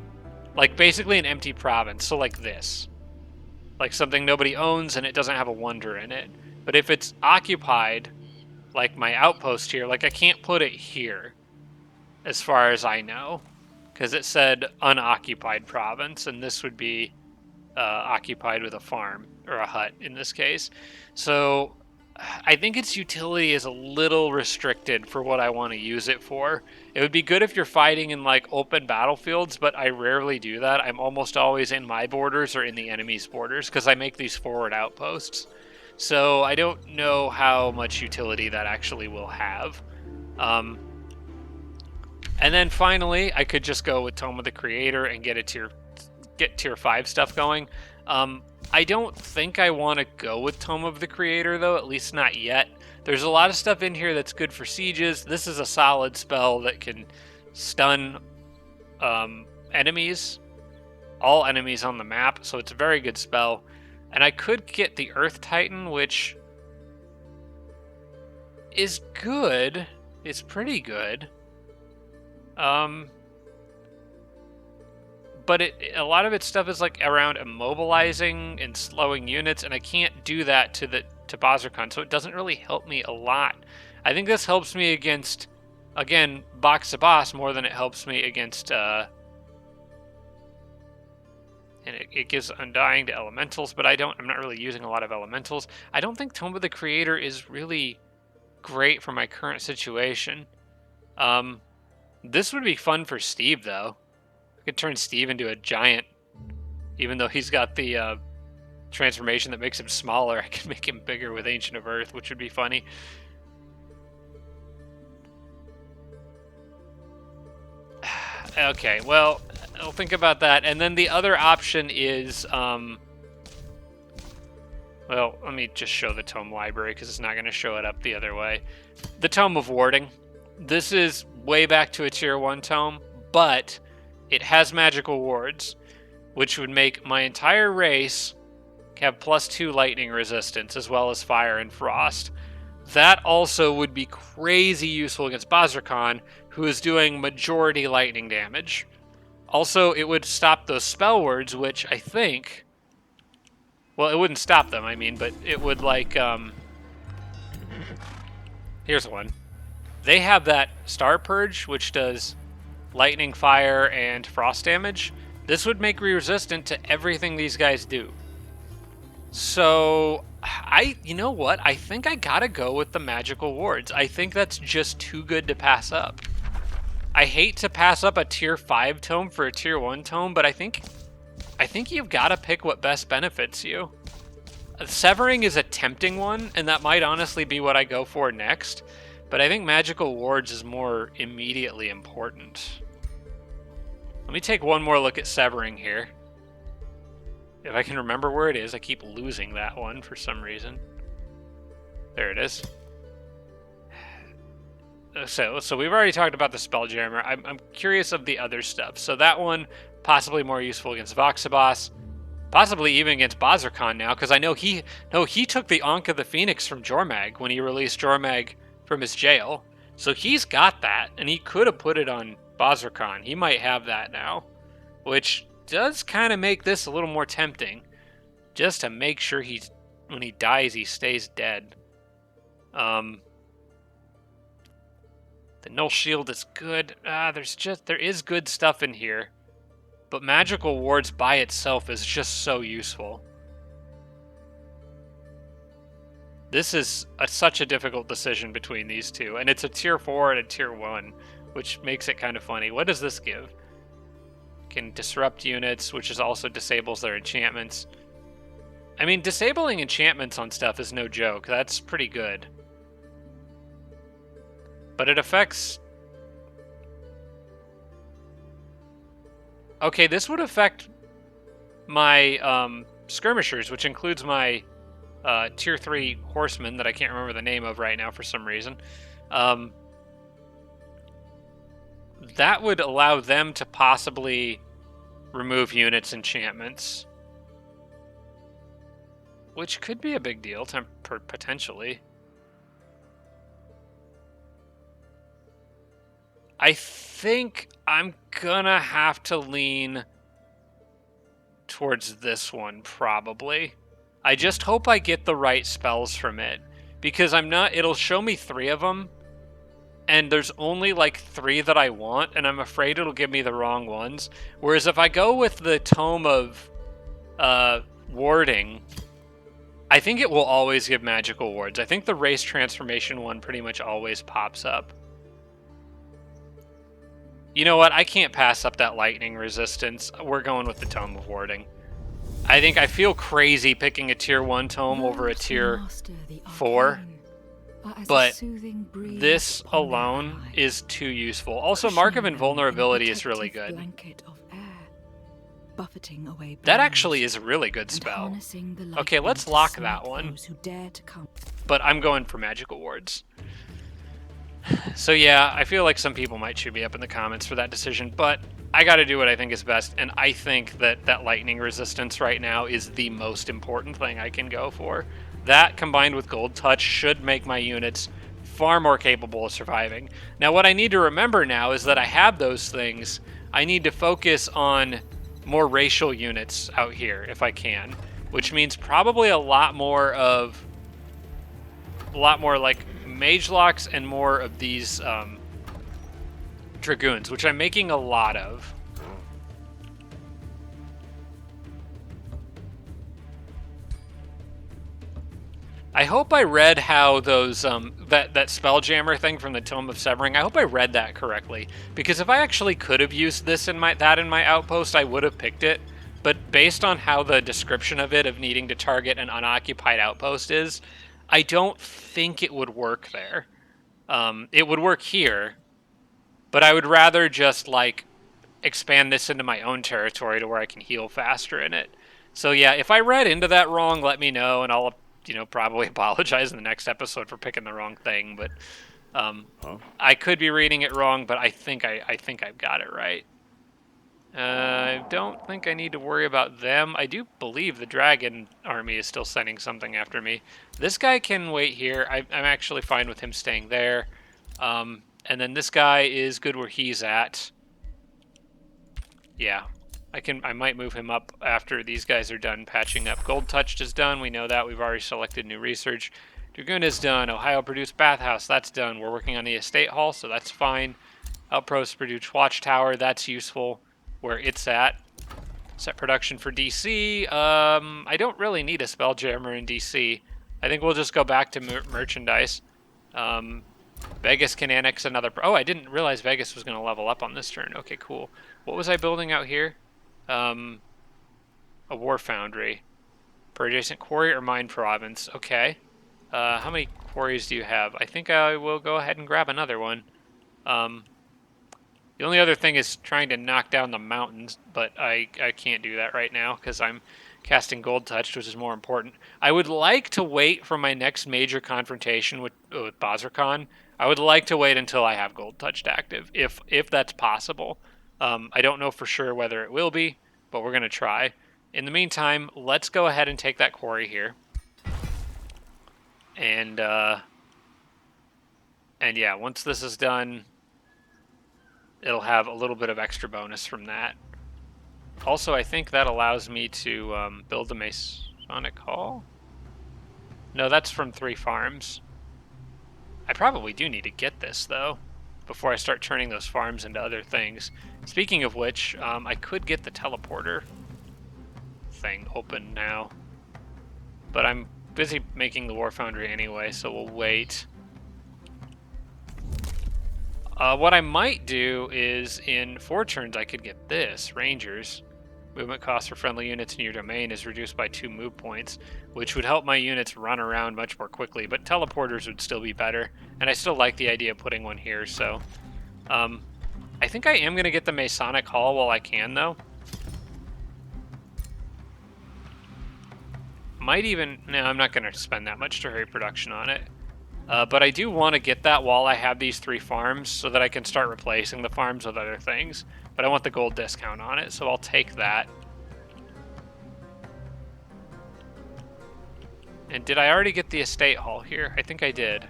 Speaker 1: like basically an empty province. So like this, like something nobody owns and it doesn't have a wonder in it. But if it's occupied, like my outpost here, like I can't put it here as far as I know because it said unoccupied province, and this would be occupied with a farm or a hut in this case. So I think its utility is a little restricted for what I want to use it for. It would be good if you're fighting in like open battlefields, but I rarely do that. I'm almost always in my borders or in the enemy's borders because I make these forward outposts. So I don't know how much utility that actually will have. And then finally, I could just go with Tome of the Creator and get tier 5 stuff going. I don't think I want to go with Tome of the Creator, though, at least not yet. There's a lot of stuff in here that's good for sieges. This is a solid spell that can stun enemies, all enemies on the map, so it's a very good spell. And I could get the Earth Titan, which is good. It's pretty good. But a lot of its stuff is like around immobilizing and slowing units, and I can't do that to Bazirkan, so it doesn't really help me a lot. I think this helps me against, again, Boxabas more than it helps me against and it gives Undying to elementals, but I'm not really using a lot of elementals. I don't think Tome of the Creator is really great for my current situation. This would be fun for Steve, though. I could turn Steve into a giant, even though he's got the transformation that makes him smaller. I could make him bigger with Ancient of Earth, which would be funny. Okay, well, I'll think about that. And then the other option is, well, let me just show the Tome Library because it's not going to show it up the other way. The Tome of Warding. This is way back to a tier 1 tome, but it has magical wards, which would make my entire race have +2 lightning resistance as well as fire and frost. That also would be crazy useful against Bazirkan, who is doing majority lightning damage. Also, it would stop those spell words, which I think... Well, it wouldn't stop them, I mean, but it would, like, Here's one. They have that Star Purge, which does lightning, fire, and frost damage. This would make me resistant to everything these guys do. So, you know what? I think I gotta go with the magical wards. I think that's just too good to pass up. I hate to pass up a tier 5 tome for a tier 1 tome, but I think you've got to pick what best benefits you. Severing is a tempting one, and that might honestly be what I go for next, but I think Magical Wards is more immediately important. Let me take one more look at Severing here. If I can remember where it is, I keep losing that one for some reason. There it is. So we've already talked about the Spelljammer. I'm curious of the other stuff. So that one, possibly more useful against Voxabos. Possibly even against Bazirkan now, because I know he took the Ankh of the Phoenix from Jormag when he released Jormag from his jail. So he's got that, and he could have put it on Bazirkan. He might have that now, which does kind of make this a little more tempting, just to make sure when he dies, he stays dead. The Null Shield is good. There is good stuff in here. But Magical Wards by itself is just so useful. This is such a difficult decision between these two. And it's a tier 4 and a tier 1, which makes it kind of funny. What does this give? Can disrupt units, which also disables their enchantments. I mean, disabling enchantments on stuff is no joke. That's pretty good. But it affects... Okay, this would affect my skirmishers, which includes my tier 3 horsemen that I can't remember the name of right now for some reason. That would allow them to possibly remove units' enchantments, which could be a big deal, potentially. I think I'm gonna have to lean towards this one, probably. I just hope I get the right spells from it, because it'll show me 3 of them, and there's only like 3 that I want, and I'm afraid it'll give me the wrong ones. Whereas if I go with the Tome of Warding, I think it will always give Magical Wards. I think the Race Transformation one pretty much always pops up. You know what? I can't pass up that lightning resistance. We're going with the Tome of Warding. I feel crazy picking a tier 1 tome over a tier 4, but this alone is too useful. Also, Mark of Invulnerability is really good. That actually is a really good spell. Okay, let's lock that one. But I'm going for Magical Wards. So yeah, I feel like some people might chew me up in the comments for that decision, but I gotta do what I think is best, and I think that lightning resistance right now is the most important thing I can go for. That, combined with Gold Touch, should make my units far more capable of surviving. Now, what I need to remember now is that I have those things. I need to focus on more racial units out here, if I can, which means probably a lot more like Mage Locks and more of these Dragoons, which I'm making a lot of. I hope I read how those that Spelljammer thing from the Tome of Severing, I hope I read that correctly, because if I actually could have used this in my outpost, I would have picked it. But based on how the description of it, of needing to target an unoccupied outpost is, I don't think it would work there. It would work here, but I would rather just like expand this into my own territory to where I can heal faster in it. So yeah, if I read into that wrong, let me know, and I'll probably apologize in the next episode for picking the wrong thing. But I could be reading it wrong, but I think I've got it right. I don't think I need to worry about them. I do believe the dragon army is still sending something after me. This guy can wait here. I'm actually fine with him staying there. And then this guy is good where he's at. Yeah, I might move him up after these guys are done patching up. Gold Touched is done. We know that. We've already selected new research. Dragoon is done. Ohio Produced Bathhouse, that's done. We're working on the Estate Hall, so that's fine. Outpost Produced Watchtower, that's useful where it's at. Set production for DC. I don't really need a Spelljammer in DC. I think we'll just go back to merchandise. Vegas can annex another... Oh, I didn't realize Vegas was going to level up on this turn. Okay, cool. What was I building out here? A war foundry. Per adjacent quarry or mine province. Okay. How many quarries do you have? I think I will go ahead and grab another one. The only other thing is trying to knock down the mountains, but I can't do that right now because I'm casting Gold Touched, which is more important. I would like to wait for my next major confrontation with Bazarkan. I would like to wait until I have Gold Touched active, if that's possible. I don't know for sure whether it will be, but we're going to try. In the meantime, let's go ahead and take that quarry here. And yeah, once this is done, it'll have a little bit of extra bonus from that. Also, I think that allows me to build the Masonic Hall. No, that's from 3 farms. I probably do need to get this, though, before I start turning those farms into other things. Speaking of which, I could get the teleporter thing open now. But I'm busy making the War Foundry anyway, so we'll wait. What I might do is, in 4 turns, I could get this, Rangers. Movement cost for friendly units in your domain is reduced by 2 move points, which would help my units run around much more quickly, but teleporters would still be better, and I still like the idea of putting one here, so... I think I am going to get the Masonic Hall while I can, though. Might even... No, I'm not going to spend that much to hurry production on it. But I do want to get that while I have these 3 farms so that I can start replacing the farms with other things. But I want the gold discount on it, so I'll take that. And did I already get the estate hall here? I think I did.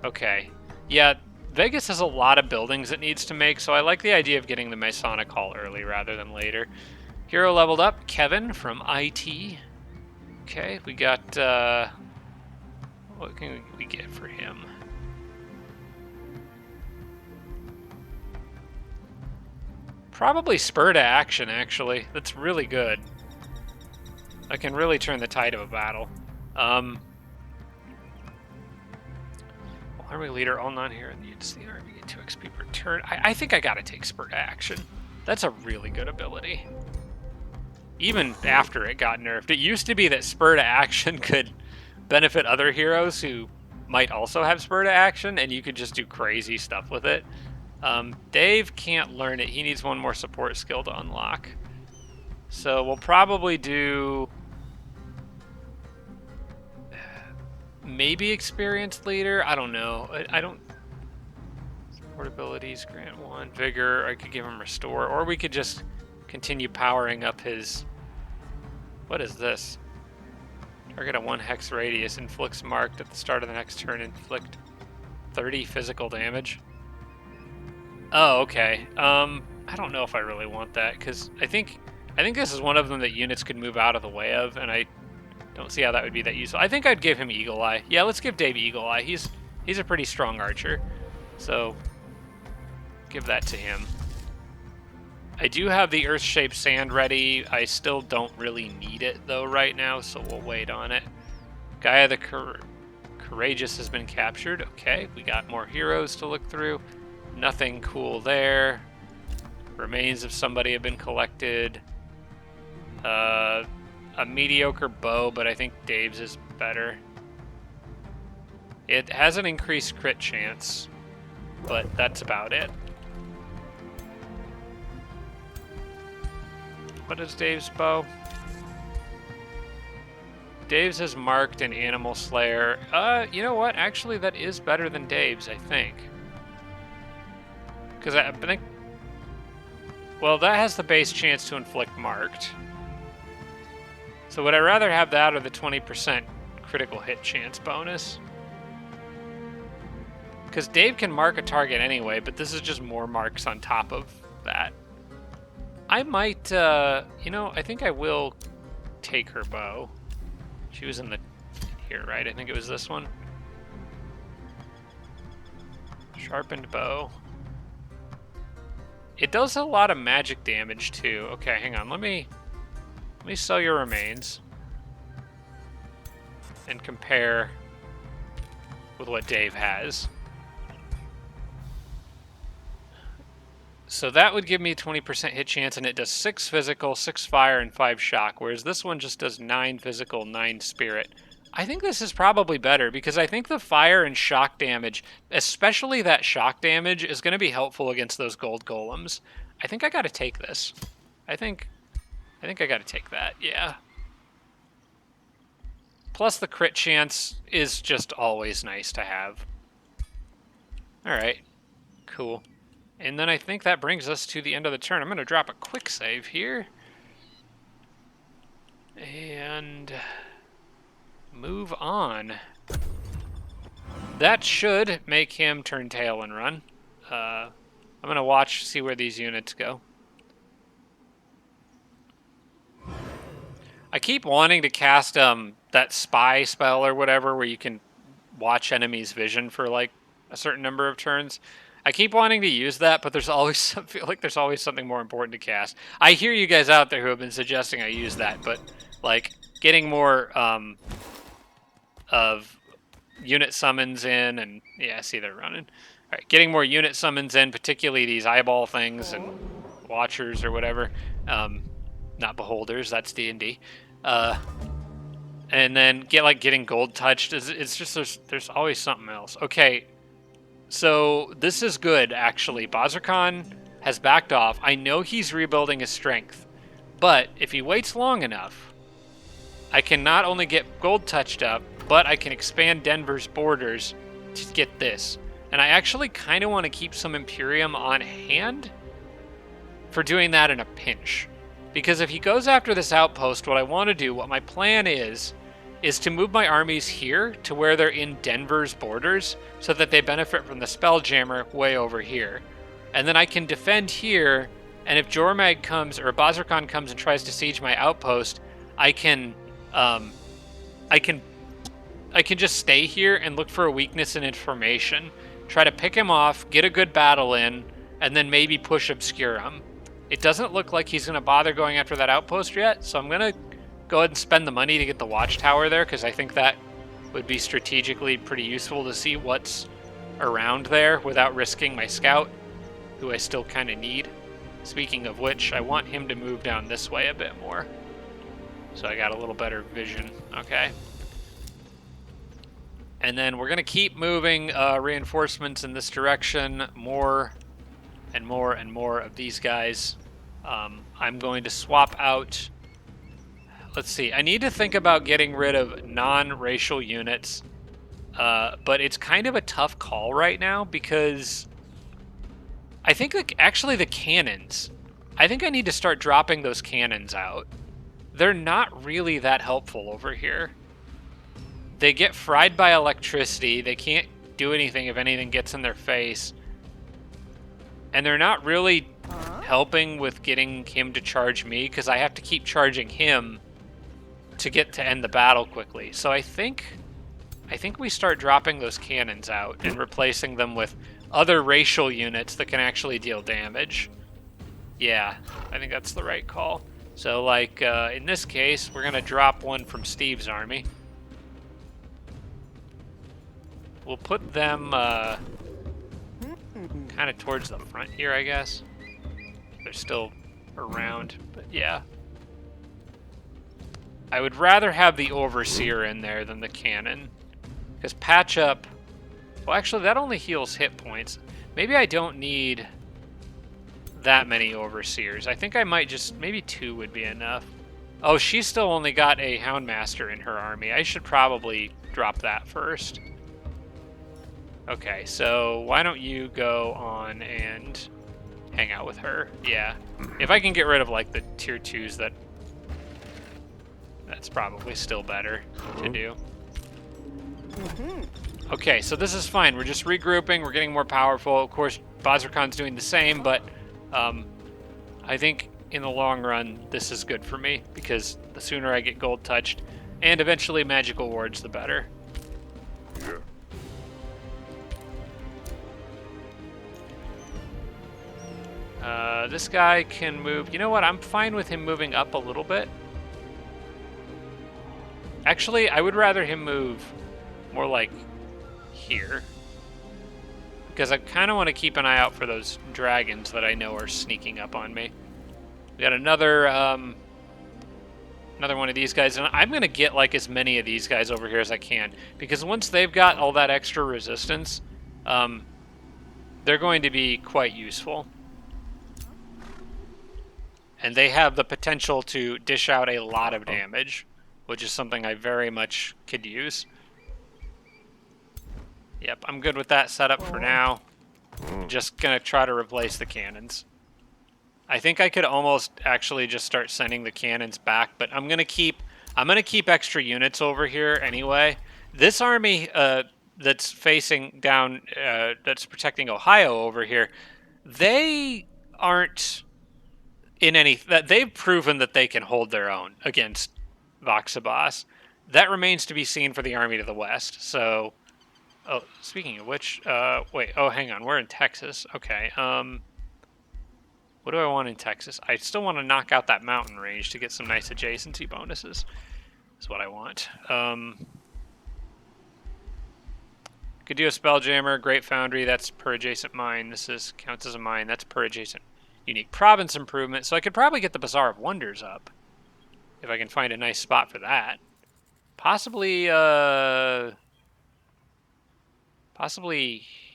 Speaker 1: Okay. Yeah, Vegas has a lot of buildings it needs to make, so I like the idea of getting the Masonic Hall early rather than later. Hero leveled up, Kevin from IT. Okay, we got... what can we get for him? Probably Spur to Action, actually. That's really good. I can really turn the tide of a battle. Army leader, all non-hero needs the army get 2 XP per turn. I think I gotta take Spur to Action. That's a really good ability. Even after it got nerfed. It used to be that Spur to Action could benefit other heroes who might also have Spur to Action, and you could just do crazy stuff with it. Dave can't learn it. He needs 1 more support skill to unlock. So we'll probably do... maybe Experienced Leader? I don't know. I don't... Support abilities, grant 1. Vigor, I could give him Restore. Or we could just continue powering up his... What is this? Target a 1 hex radius, inflicts marked at the start of the next turn, inflict 30 physical damage. Oh, okay. I don't know if I really want that, because I think this is one of them that units could move out of the way of, and I don't see how that would be that useful. I think I'd give him Eagle Eye. Yeah, let's give Dave Eagle Eye. He's a pretty strong archer, so give that to him. I do have the Earth-shaped sand ready. I still don't really need it, though, right now, so we'll wait on it. Gaia the Courageous has been captured. Okay, we got more heroes to look through. Nothing cool there. Remains of somebody have been collected. A mediocre bow, but I think Dave's is better. It has an increased crit chance, but that's about it. What is Dave's bow? Dave's is marked an Animal Slayer. You know what? Actually, that is better than Dave's, I think. Because I think... Well, that has the base chance to inflict marked. So would I rather have that or the 20% critical hit chance bonus? Because Dave can mark a target anyway, but this is just more marks on top of that. I might, you know, I think I will take her bow. She was in the... here, right? I think it was this one. Sharpened bow. It does a lot of magic damage, too. Okay, hang on. Let me sell your remains. And compare with what Dave has. So that would give me 20% hit chance, and it does 6 physical, 6 fire, and 5 shock, whereas this one just does 9 physical, 9 spirit. I think this is probably better, because I think the fire and shock damage, especially that shock damage, is going to be helpful against those gold golems. I think I got to take this. I think I got to take that, yeah. Plus the crit chance is just always nice to have. Alright, cool. And then I think that brings us to the end of the turn. I'm going to drop a quick save here. And move on. That should make him turn tail and run. I'm going to watch, see where these units go. I keep wanting to cast that spy spell or whatever where you can watch enemies' vision for like a certain number of turns. I keep wanting to use that, but there's always I feel like there's always something more important to cast. I hear you guys out there who have been suggesting I use that, but like getting more of unit summons in, and yeah, I see they're running. All right, getting more unit summons in, particularly these eyeball things and watchers or whatever. Not beholders, that's D&D. And then getting gold touched. It's just there's always something else. Okay. So this is good, actually. Bazirkan has backed off. I know he's rebuilding his strength, but if he waits long enough, I can not only get gold touched up, but I can expand Denver's borders to get this. And I actually kind of want to keep some Imperium on hand for doing that in a pinch. Because if he goes after this outpost, what I want to do, what my plan is to move my armies here to where they're in Denver's borders so that they benefit from the Spelljammer way over here. And then I can defend here, and if Jormag comes, or Bazirkan comes and tries to siege my outpost, I can just stay here and look for a weakness in information, try to pick him off, get a good battle in, and then maybe push Obscurum. It doesn't look like he's going to bother going after that outpost yet, so I'm going to go ahead and spend the money to get the watchtower there, because I think that would be strategically pretty useful to see what's around there without risking my scout, who I still kind of need. Speaking of which, I want him to move down this way a bit more, so I got a little better vision. Okay. And then we're going to keep moving reinforcements in this direction, more and more and more of these guys. I'm going to swap out... Let's see. I need to think about getting rid of non-racial units, but it's kind of a tough call right now because I think actually the cannons. I think I need to start dropping those cannons out. They're not really that helpful over here. They get fried by electricity. They can't do anything if anything gets in their face. And they're not really helping with getting him to charge me because I have to keep charging him to get to end the battle quickly. So I think we start dropping those cannons out and replacing them with other racial units that can actually deal damage. Yeah, I think that's the right call. So like in this case, we're gonna drop one from Steve's army. We'll put them kind of towards the front here, I guess. They're still around, but yeah. I would rather have the Overseer in there than the cannon. Because patch up... Well, actually, that only heals hit points. Maybe I don't need that many Overseers. I think I might just... Maybe 2 would be enough. Oh, she's still only got a Houndmaster in her army. I should probably drop that first. Okay, so why don't you go on and hang out with her? Yeah. If I can get rid of, like, the tier 2s that... That's probably still better to do. Okay, so this is fine. We're just regrouping. We're getting more powerful. Of course, Bazirkan's doing the same, but I think in the long run, this is good for me because the sooner I get gold touched and eventually magical wards, the better. This guy can move. You know what? I'm fine with him moving up a little bit. Actually, I would rather him move more like here. because I kind of want to keep an eye out for those dragons that I know are sneaking up on me. We got another one of these guys, and I'm going to get like as many of these guys over here as I can, because once they've got all that extra resistance, they're going to be quite useful. And they have the potential to dish out a lot of damage, which is something I very much could use. Yep, I'm good with that setup for now. Just going to try to replace the cannons. I think I could almost actually just start sending the cannons back, but I'm gonna keep extra units over here anyway. This army that's facing down, that's protecting Ohio over here, they aren't in any. That they've proven that they can hold their own against Voxabas. That remains to be seen for the army to the west. So, oh, speaking of which, wait, oh, hang on, we're in Texas. Okay, what do I want in Texas? I still want to knock out that mountain range to get some nice adjacency bonuses. Is what I want. Could do a Spelljammer, Great Foundry. That's per adjacent mine. This counts as a mine. That's per adjacent unique province improvement. So I could probably get the Bazaar of Wonders up if I can find a nice spot for that. Possibly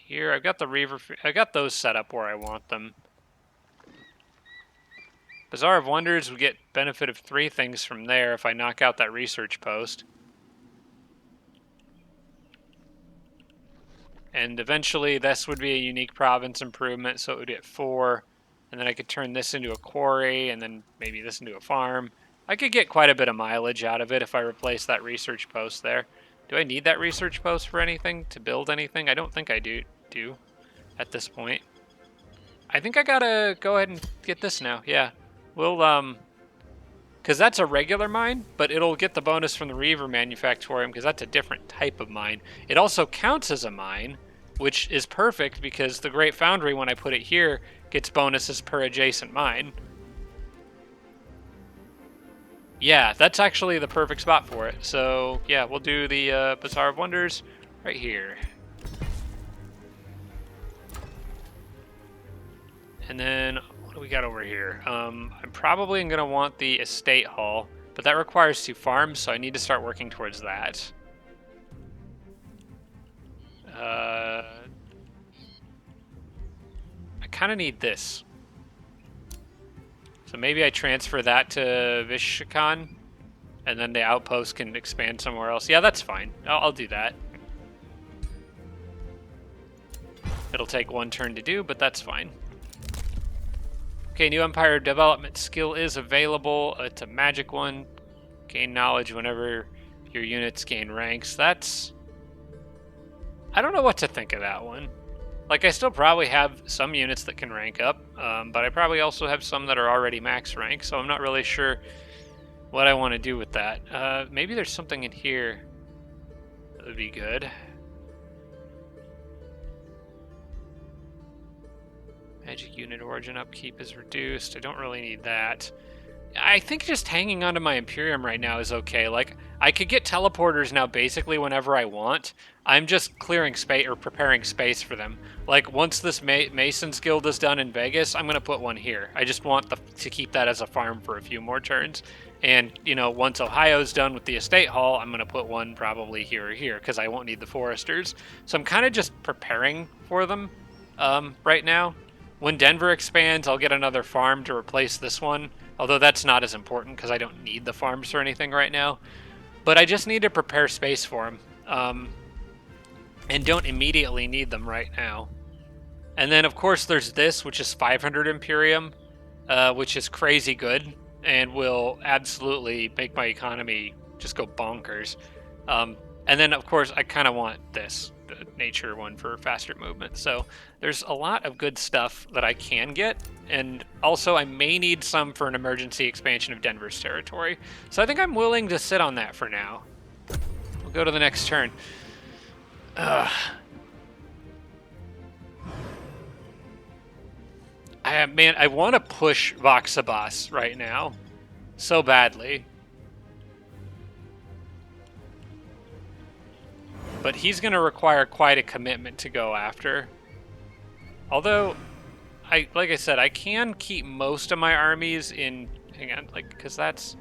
Speaker 1: here. I've got the Reaver. I got those set up where I want them. Bazaar of Wonders would get benefit of 3 things from there if I knock out that research post. And eventually this would be a unique province improvement, so it would get 4. And then I could turn this into a quarry, and then maybe this into a farm. I could get quite a bit of mileage out of it if I replace that research post there. Do I need that research post for anything, to build anything? I don't think I do at this point. I think I gotta go ahead and get this now, yeah. We'll, because that's a regular mine, but it'll get the bonus from the Reaver Manufactorium because that's a different type of mine. It also counts as a mine, which is perfect because the Great Foundry, when I put it here, gets bonuses per adjacent mine. Yeah, that's actually the perfect spot for it. So, yeah, we'll do the Bazaar of Wonders right here. And then, what do we got over here? I'm probably going to want the Estate Hall, but that requires 2 farms, so I need to start working towards that. I kind of need this. So maybe I transfer that to Vishakan, and then the outpost can expand somewhere else. Yeah, that's fine. I'll do that. It'll take 1 turn to do, but that's fine. Okay, new Empire development skill is available. It's a magic one. Gain knowledge whenever your units gain ranks. That's... I don't know what to think of that one. Like, I still probably have some units that can rank up, but I probably also have some that are already max rank, so I'm not really sure what I want to do with that. Maybe there's something in here that would be good. Magic unit origin upkeep is reduced. I don't really need that. I think just hanging onto my Imperium right now is okay. Like, I could get teleporters now basically whenever I want. I'm just clearing space or preparing space for them. Like, once this Mason's Guild is done in Vegas, I'm going to put one here. I just want to keep that as a farm for a few more turns. And, you know, once Ohio's done with the Estate Hall, I'm going to put one probably here or here because I won't need the Foresters. So I'm kind of just preparing for them right now. When Denver expands, I'll get another farm to replace this one. Although that's not as important because I don't need the farms or anything right now. But I just need to prepare space for them. And don't immediately need them right now. And then, of course, there's this, which is 500 Imperium, which is crazy good and will absolutely make my economy just go bonkers. And then, of course, I kind of want this, the nature one for faster movement. So there's a lot of good stuff that I can get. And also, I may need some for an emergency expansion of Denver's territory. So I think I'm willing to sit on that for now. We'll go to the next turn. I want to push Voxabas right now so badly. But he's going to require quite a commitment to go after. Although, like I said, I can keep most of my armies in... Hang on, like, because that's...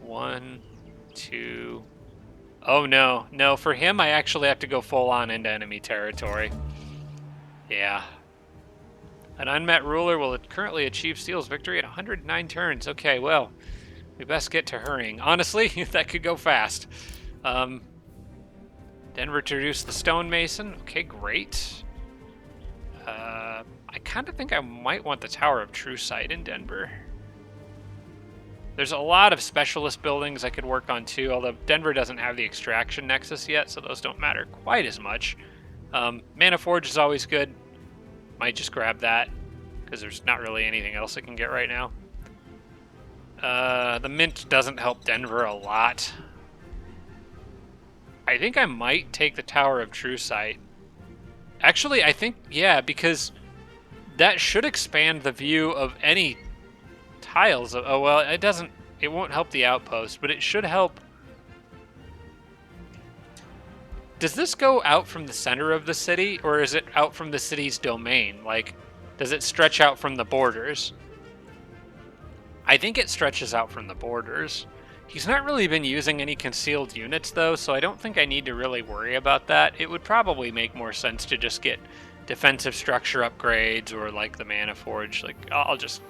Speaker 1: 1, 2... Oh, no. No, for him, I actually have to go full-on into enemy territory. Yeah. An unmet ruler will currently achieve Steel's victory at 109 turns. Okay, well, we best get to hurrying. Honestly, that could go fast. Denver to reduce the stonemason. Okay, great. I kind of think I might want the Tower of True Sight in Denver. There's a lot of specialist buildings I could work on too, although Denver doesn't have the extraction nexus yet, so those don't matter quite as much. Mana Forge is always good. Might just grab that, because there's not really anything else I can get right now. The Mint doesn't help Denver a lot. I think I might take the Tower of True Sight. Actually, I think, yeah, because that should expand the view of any tiles. Oh, well, it won't help the outpost, but it should help. Does this go out from the center of the city, or is it out from the city's domain? Like, does it stretch out from the borders? I think it stretches out from the borders. He's not really been using any concealed units, though, so I don't think I need to really worry about that. It would probably make more sense to just get defensive structure upgrades or, like, the Mana Forge. Like, I'll just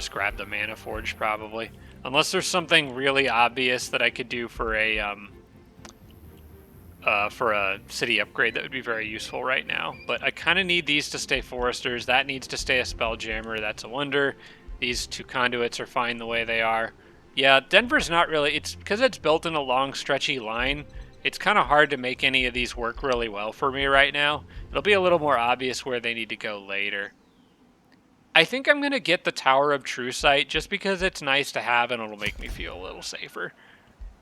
Speaker 1: grab the Mana Forge, probably. Unless there's something really obvious that I could do for a city upgrade that would be very useful right now. But I kind of need these to stay foresters. That needs to stay a spelljammer. That's a wonder. These two conduits are fine the way they are. Yeah, Denver's not really... It's because it's built in a long, stretchy line. It's kind of hard to make any of these work really well for me right now. It'll be a little more obvious where they need to go later. I think I'm going to get the Tower of True Sight just because it's nice to have and it'll make me feel a little safer.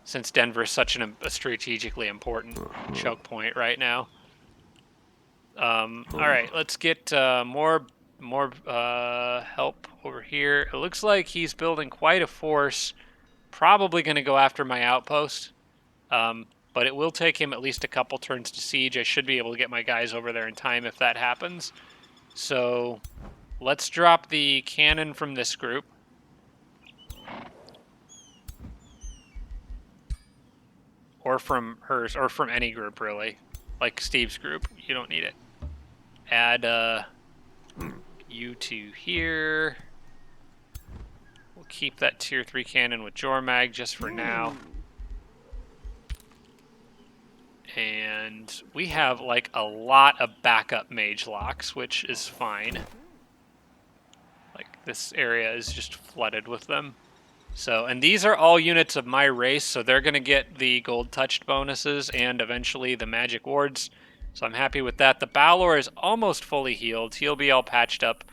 Speaker 1: Since Denver's such a strategically important choke point right now. Alright, let's get more help over here. It looks like he's building quite a force. Probably going to go after my outpost. But it will take him at least a couple turns to siege. I should be able to get my guys over there in time if that happens. So let's drop the cannon from this group. Or from hers, or from any group, really. Like Steve's group, you don't need it. Add you to here. We'll keep that tier 3 cannon with Jormag just for now. And we have like a lot of backup mage locks, which is fine. Like this area is just flooded with them. So, and these are all units of my race, so they're going to get the gold touched bonuses and eventually the magic wards. So I'm happy with that. The Balor is almost fully healed. He'll be all patched up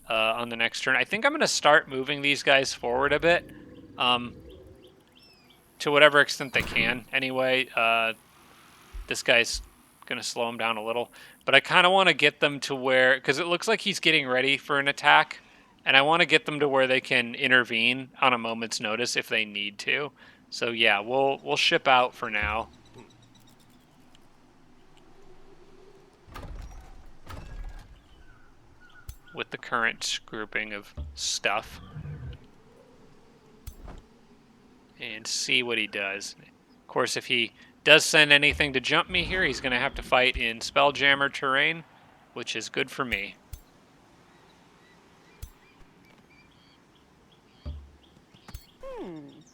Speaker 1: on the next turn. I think I'm going to start moving these guys forward a bit. To whatever extent they can. Anyway, this guy's going to slow him down a little. But I kind of want to get them to where... Because it looks like he's getting ready for an attack. And I want to get them to where they can intervene on a moment's notice if they need to. So yeah, we'll ship out for now. With the current grouping of stuff. And see what he does. Of course, if he does send anything to jump me here, he's going to have to fight in Spelljammer terrain, which is good for me.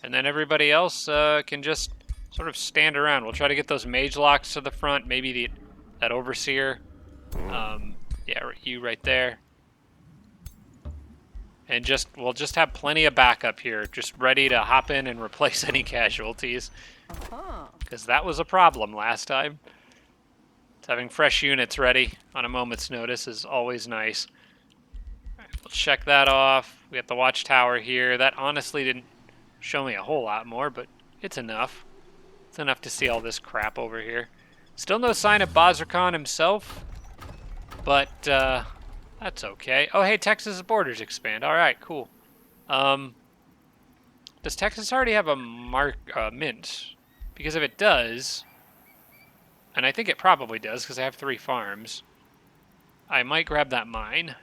Speaker 1: And then everybody else can just sort of stand around. We'll try to get those mage locks to the front. Maybe that overseer. Yeah, you right there. And we'll just have plenty of backup here, just ready to hop in and replace any casualties. Because that was a problem last time. So having fresh units ready on a moment's notice is always nice. All right, we'll check that off. We got the watchtower here. That honestly didn't show me a whole lot more, but it's enough. It's enough to see all this crap over here. Still no sign of Bazarkan himself, but that's okay. Oh, hey, Texas' borders expand. All right, cool. Does Texas already have a mint? Because if it does, and I think it probably does because I have 3 farms, I might grab that mine.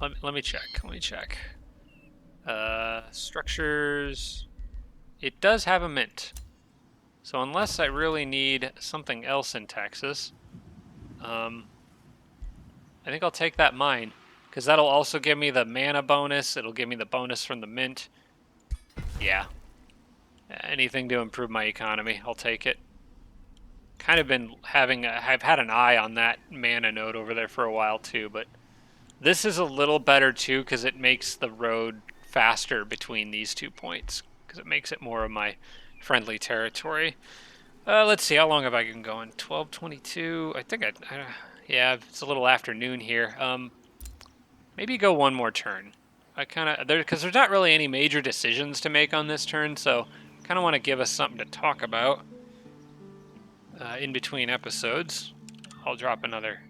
Speaker 1: Let me check. Let me check. Structures. It does have a mint. So unless I really need something else in Texas, I think I'll take that mine. Because that'll also give me the mana bonus. It'll give me the bonus from the mint. Yeah. Anything to improve my economy, I'll take it. Kind of been having, I've had an eye on that mana node over there for a while too, but this is a little better too because it makes the road faster between these 2 points because it makes it more of my friendly territory. Let's see, how long have I been going? 12:22. I think yeah, it's a little afternoon here. Maybe go one more turn. I kind of because there's not really any major decisions to make on this turn, so kind of want to give us something to talk about in between episodes. I'll drop another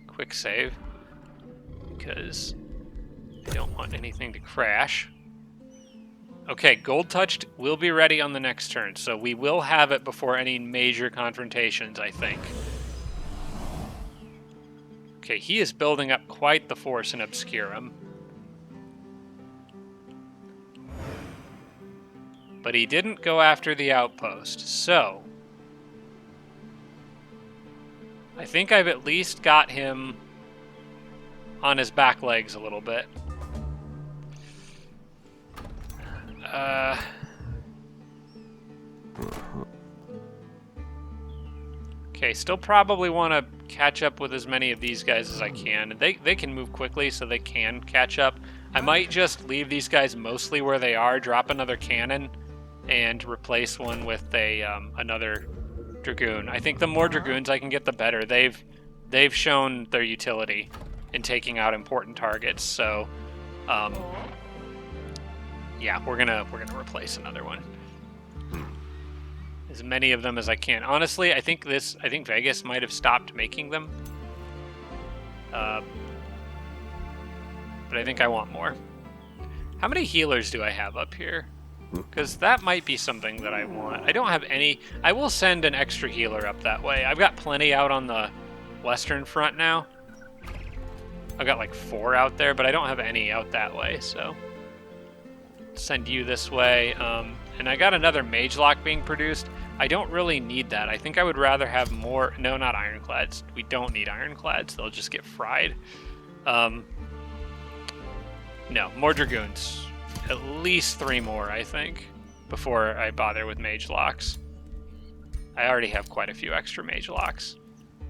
Speaker 1: quick save because I don't want anything to crash. Okay, Gold Touched will be ready on the next turn, so we will have it before any major confrontations, I think. Okay, he is building up quite the force in Obscurum. But he didn't go after the outpost, so I think I've at least got him on his back legs a little bit. Okay, still probably want to catch up with as many of these guys as I can. They can move quickly, so they can catch up. I might just leave these guys mostly where they are, drop another cannon, and replace one with a another Dragoon. I think the more Dragoons I can get, the better. They've shown their utility in taking out important targets, so yeah, we're gonna replace another one. As many of them as I can. Honestly, I think Vegas might have stopped making them. But I think I want more. How many healers do I have up here? Because that might be something that I want. I don't have any. I will send an extra healer up that way. I've got plenty out on the western front now. I've got like 4 out there, but I don't have any out that way, so send you this way. And I got another Mage Lock being produced. I don't really need that. I think I would rather have more. No, not Ironclads. We don't need Ironclads. They'll just get fried. No, more Dragoons. At least 3 more, I think, before I bother with Mage Locks. I already have quite a few extra Mage Locks.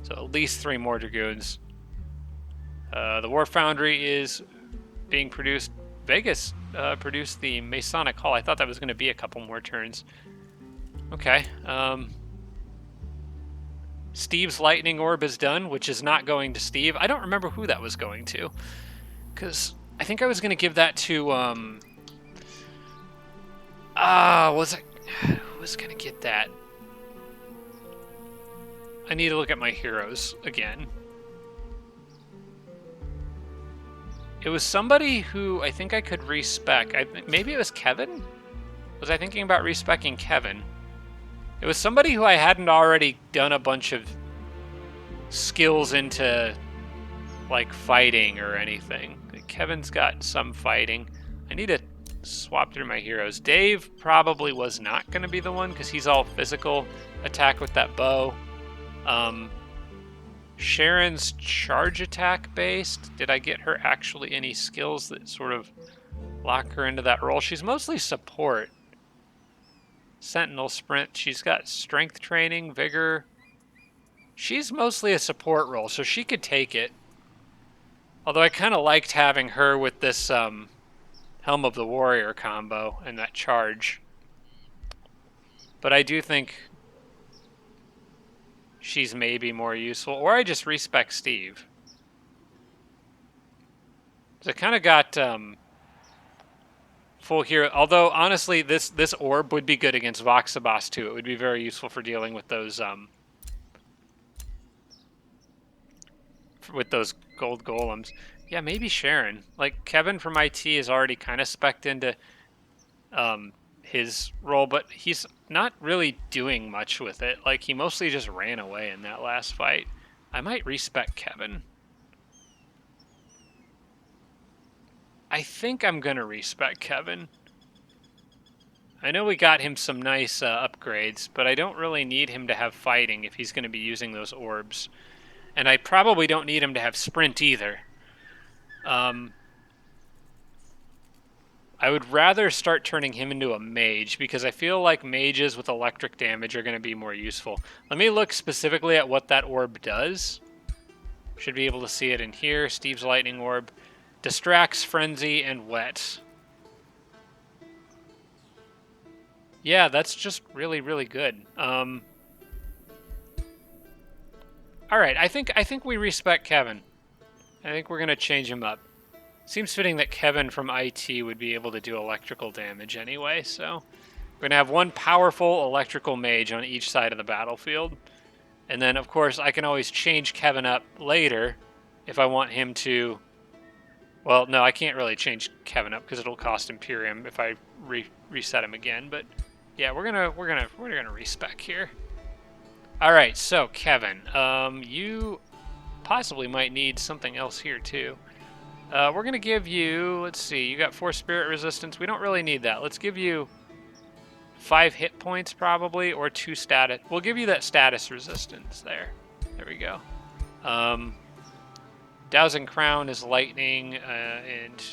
Speaker 1: So at least 3 more Dragoons. The War Foundry is being produced. Vegas produced the Masonic Hall. I thought that was going to be a couple more turns. Okay. Steve's Lightning Orb is done, which is not going to Steve. I don't remember who that was going to, because I think I was going to give that to... who was going to get that? I need to look at my heroes again. It was somebody who I think I could respec. Maybe it was Kevin? Was I thinking about respecking Kevin? It was somebody who I hadn't already done a bunch of skills into, like, fighting or anything. Kevin's got some fighting. I need to swap through my heroes. Dave probably was not going to be the one because he's all physical attack with that bow. Sharon's charge attack based. Did I get her actually any skills that sort of lock her into that role? She's mostly support. Sentinel sprint. She's got strength training, vigor. She's mostly a support role, so she could take it. Although I kind of liked having her with this Helm of the Warrior combo and that charge. But I do think she's maybe more useful. Or I just respec Steve. So I kind of got full hero. Although, honestly, this orb would be good against Voxabos, too. It would be very useful for dealing with those gold golems. Yeah, maybe Sharon. Like, Kevin from IT is already kind of spec'd into his role, but he's not really doing much with it. Like, he mostly just ran away in that last fight. I might respec Kevin. I think I'm going to respec Kevin. I know we got him some nice upgrades, but I don't really need him to have fighting if he's going to be using those orbs. And I probably don't need him to have sprint either. I would rather start turning him into a mage because I feel like mages with electric damage are going to be more useful. Let me look specifically at what that orb does. Should be able to see it in here. Steve's lightning orb. Distracts, frenzy, and wet. Yeah, that's just really, really good. All right, I think we respect Kevin. I think we're gonna change him up. Seems fitting that Kevin from IT would be able to do electrical damage anyway. So we're gonna have one powerful electrical mage on each side of the battlefield, and then of course I can always change Kevin up later if I want him to. Well, no, I can't really change Kevin up because it'll cost Imperium if I reset him again. But yeah, we're gonna respec here. All right, so Kevin, you possibly might need something else here too. We're gonna give you. Let's see, you got 4 spirit resistance. We don't really need that. Let's give you 5 hit points probably, or 2 status. We'll give you that status resistance there. There we go. Dowsing Crown is lightning, and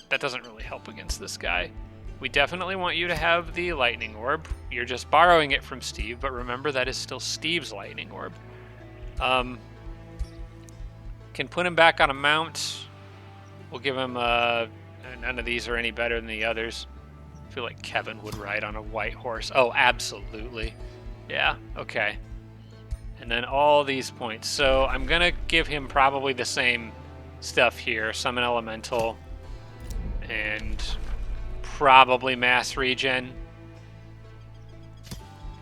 Speaker 1: that doesn't really help against this guy. We definitely want you to have the lightning orb. You're just borrowing it from Steve, but remember that is still Steve's lightning orb. Can put him back on a mount. We'll give him, none of these are any better than the others. I feel like Kevin would ride on a white horse. Oh, absolutely. Yeah, okay. And then all these points. So I'm going to give him probably the same stuff here. Summon Elemental. And probably Mass Regen.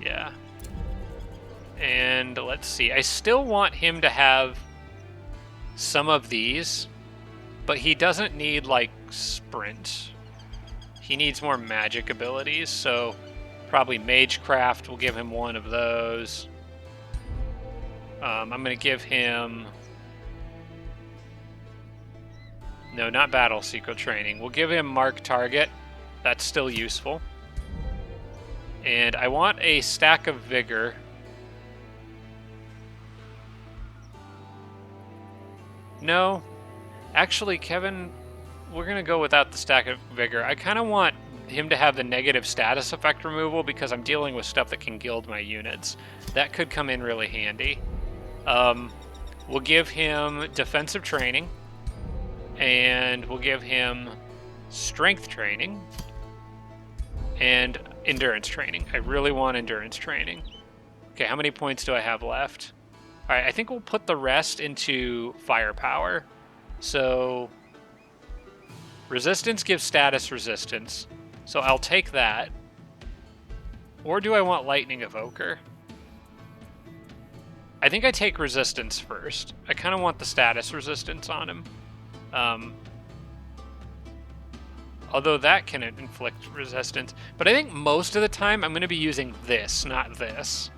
Speaker 1: Yeah. And let's see. I still want him to have some of these. But he doesn't need, like, Sprint. He needs more magic abilities. So probably Magecraft will give him one of those. I'm going to give him... No, not Battle Secret Training. We'll give him Mark Target. That's still useful. And I want a stack of Vigor. No. Actually, Kevin, we're going to go without the stack of Vigor. I kind of want him to have the negative status effect removal because I'm dealing with stuff that can gild my units. That could come in really handy. We'll give him defensive training, and we'll give him strength training and endurance training. I really want endurance training. Okay, how many points do I have left? All right, I think we'll put the rest into firepower. So resistance gives status resistance, so I'll take that. Or do I want lightning evoker? I think I take resistance first. I kind of want the status resistance on him. Although that can inflict resistance. But I think most of the time I'm going to be using this, not this.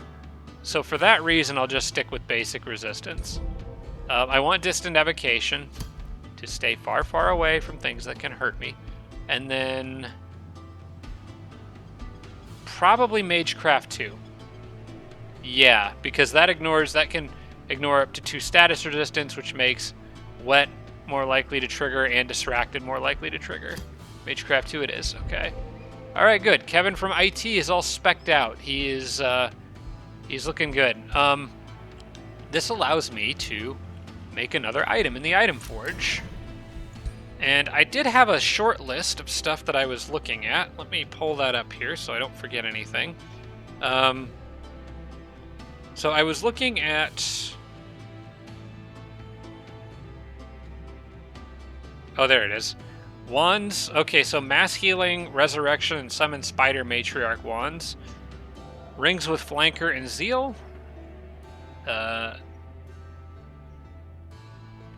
Speaker 1: So for that reason, I'll just stick with basic resistance. I want distant evocation to stay far, far away from things that can hurt me. And then probably Magecraft 2. Yeah, because that can ignore up to 2 status resistance, which makes wet more likely to trigger and distracted more likely to trigger. Magecraft 2 it is, okay. All right, good. Kevin from IT is all specced out. He's looking good. This allows me to make another item in the item forge. And I did have a short list of stuff that I was looking at. Let me pull that up here so I don't forget anything. So I was looking at... Oh, there it is. Wands. Okay, so Mass Healing, Resurrection, and Summon Spider Matriarch Wands. Rings with Flanker and Zeal.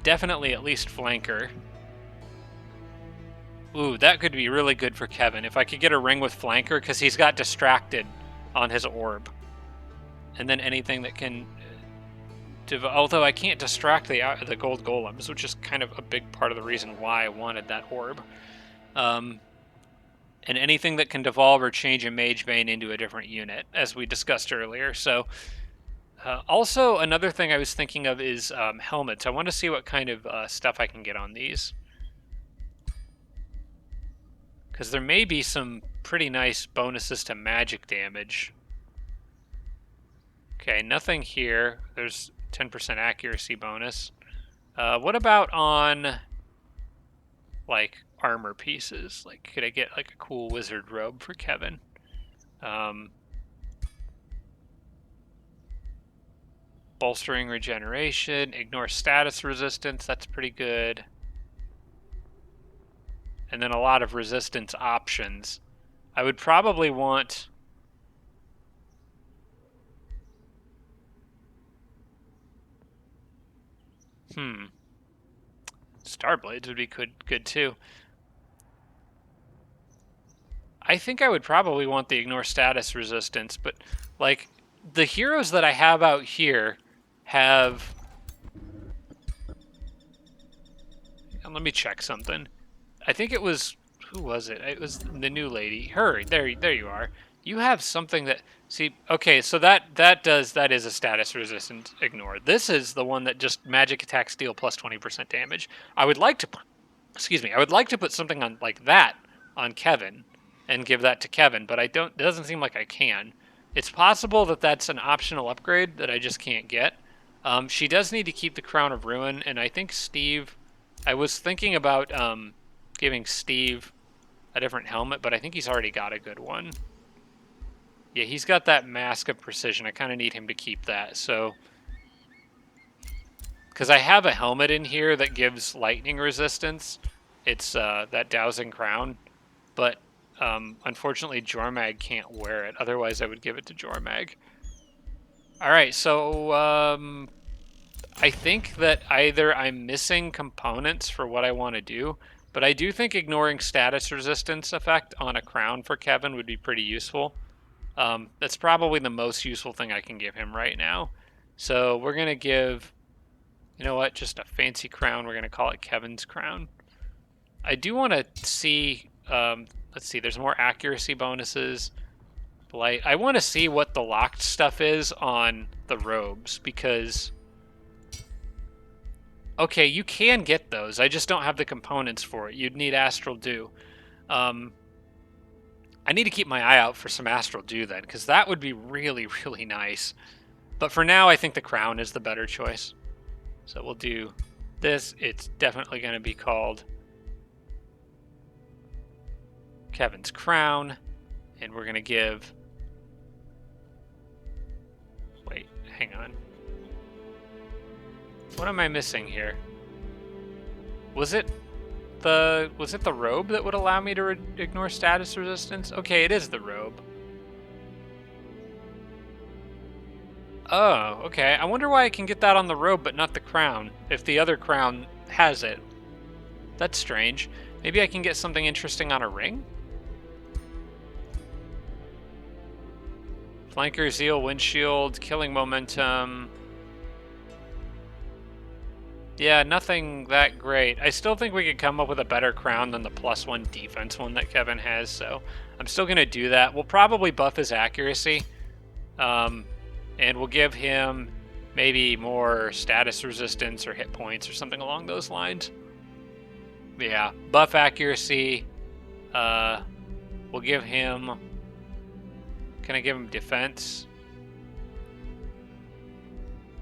Speaker 1: Definitely at least Flanker. Ooh, that could be really good for Kevin. If I could get a ring with Flanker, because he's got distracted on his orb. And then anything that can... although I can't distract the gold golems, which is kind of a big part of the reason why I wanted that orb. And anything that can devolve or change a mage vein into a different unit, as we discussed earlier. So, also another thing I was thinking of is helmets. I want to see what kind of stuff I can get on these, because there may be some pretty nice bonuses to magic damage. Okay, nothing here. There's 10% accuracy bonus. What about on, like, armor pieces? Like, could I get, like, a cool wizard robe for Kevin? Bolstering regeneration, ignore status resistance, that's pretty good. And then a lot of resistance options. I would probably want... Starblades would be good too. I think I would probably want the ignore status resistance, but like the heroes that I have out here have... Let me check something. I think it was... Who was it? It was the new lady. Her. There you are. You have something that... See, okay, so that is a status resistant ignore. This is the one that just magic attack steal plus 20% damage. I would like to... Excuse me. I would like to put something on like that on Kevin and give that to Kevin, but I don't... It doesn't seem like I can. It's possible that that's an optional upgrade that I just can't get. She does need to keep the Crown of Ruin, and I think Steve... I was thinking about giving Steve a different helmet, but I think he's already got a good one. Yeah, he's got that Mask of Precision. I kind of need him to keep that, so... Because I have a helmet in here that gives lightning resistance. It's that Dowsing Crown, but unfortunately Jormag can't wear it. Otherwise I would give it to Jormag. Alright, so I think that either I'm missing components for what I want to do, but I do think ignoring status resistance effect on a crown for Kevin would be pretty useful. That's probably the most useful thing I can give him right now. So we're going to give, you know what, just a fancy crown. We're going to call it Kevin's crown. I do want to see, let's see, there's more accuracy bonuses. I want to see what the locked stuff is on the robes, because... Okay, you can get those. I just don't have the components for it. You'd need Astral Dew. I need to keep my eye out for some Astral Dew then, because that would be really, really nice. But for now, I think the crown is the better choice. So we'll do this. It's definitely going to be called Kevin's crown. And we're going to give... Wait, hang on. What am I missing here? Was it the robe that would allow me to ignore status resistance? Okay, it is the robe. Oh, okay. I wonder why I can get that on the robe but not the crown, if the other crown has it. That's strange. Maybe I can get something interesting on a ring? Flanker, Zeal, Windshield, Killing Momentum... Yeah, nothing that great. I still think we could come up with a better crown than the +1 defense one that Kevin has, so I'm still going to do that. We'll probably buff his accuracy, and we'll give him maybe more status resistance or hit points or something along those lines. Yeah, buff accuracy. We'll give him... Can I give him defense?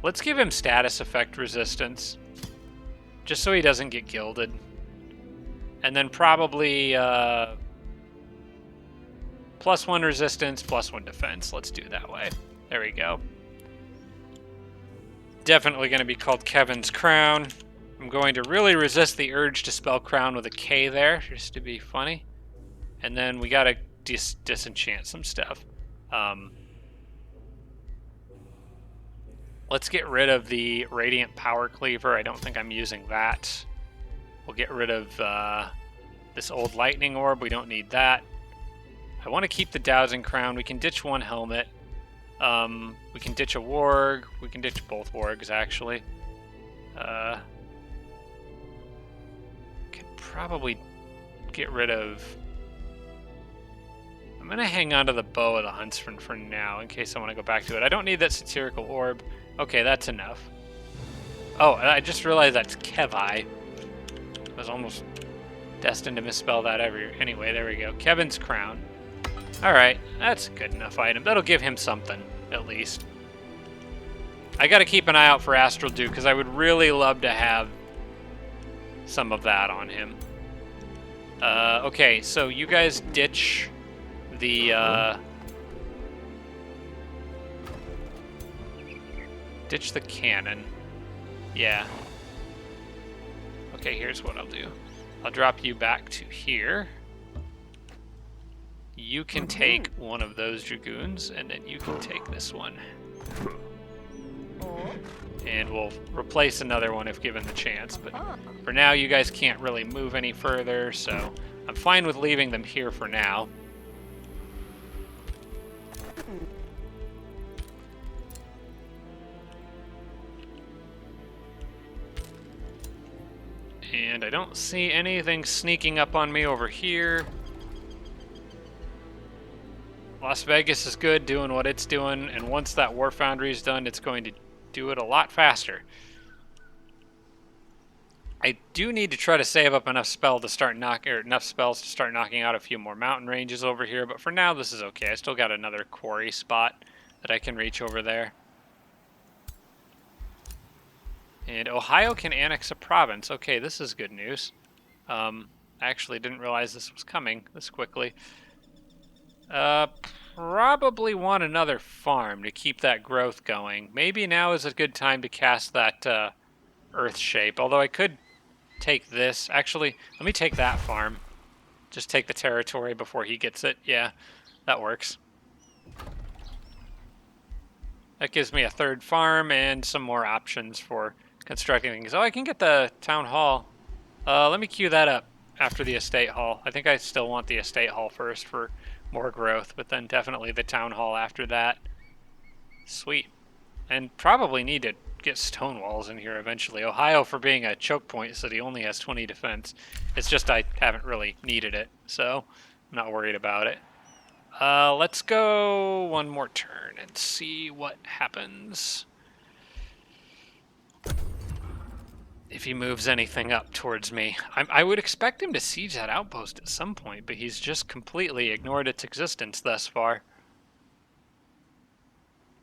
Speaker 1: Let's give him status effect resistance. Just so he doesn't get gilded. And then probably +1 resistance, +1 defense. Let's do it that way. There we go. Definitely going to be called Kevin's Crown. I'm going to really resist the urge to spell crown with a K there, just to be funny. And then we got to disenchant some stuff. Let's get rid of the Radiant Power Cleaver. I don't think I'm using that. We'll get rid of this old Lightning Orb. We don't need that. I want to keep the Dowsing Crown. We can ditch one helmet. We can ditch a warg. We can ditch both wargs, actually. Could probably get rid of... I'm going to hang on to the bow of the huntsman for now, in case I want to go back to it. I don't need that satirical orb. Okay, that's enough. Oh, I just realized that's Kevi. I was almost destined to misspell that anyway, there we go. Kevin's crown. Alright, that's a good enough item. That'll give him something, at least. I gotta keep an eye out for Astral Duke, because I would really love to have some of that on him. Okay, so you guys ditch the, ditch the cannon. Yeah. Okay, here's what I'll do. I'll drop you back to here. You can take one of those dragoons, and then you can take this one. And we'll replace another one if given the chance, but for now you guys can't really move any further, so I'm fine with leaving them here for now. And I don't see anything sneaking up on me over here. Las Vegas is good doing what it's doing, and once that War Foundry is done, it's going to do it a lot faster. I do need to try to save up enough spells to start knocking out a few more mountain ranges over here, but for now this is okay. I still got another quarry spot that I can reach over there. And Ohio can annex a province. Okay, this is good news. I actually didn't realize this was coming this quickly. Probably want another farm to keep that growth going. Maybe now is a good time to cast that Earth Shape, although I could take this. Actually, let me take that farm. Just take the territory before he gets it. Yeah, that works. That gives me a third farm and some more options for constructing things. Oh, I can get the town hall. Let me queue that up after the estate hall. I think I still want the estate hall first for more growth, but then definitely the town hall after that. Sweet. And probably need to get stone walls in here eventually. Ohio, for being a choke point city, only has 20 defense. It's just I haven't really needed it, so I'm not worried about it. Let's go one more turn and see what happens. If he moves anything up towards me. I would expect him to siege that outpost at some point, but he's just completely ignored its existence thus far.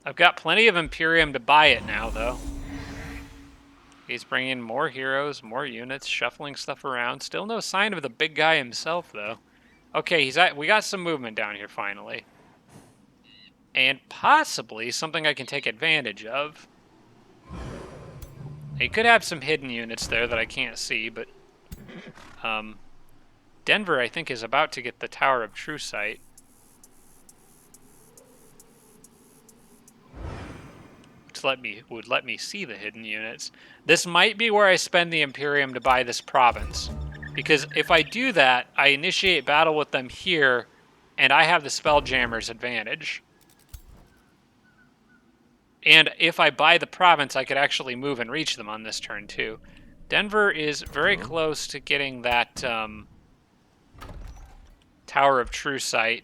Speaker 1: I've got plenty of Imperium to buy it now, though. He's bringing more heroes, more units, shuffling stuff around. Still no sign of the big guy himself, though. Okay, we got some movement down here, finally. And possibly something I can take advantage of. He could have some hidden units there that I can't see, but Denver, I think, is about to get the Tower of True Sight. Which would let me see the hidden units. This might be where I spend the Imperium to buy this province. Because if I do that, I initiate battle with them here, and I have the Spelljammer's advantage. And if I buy the province, I could actually move and reach them on this turn, too. Denver is very close to getting that Tower of True Sight.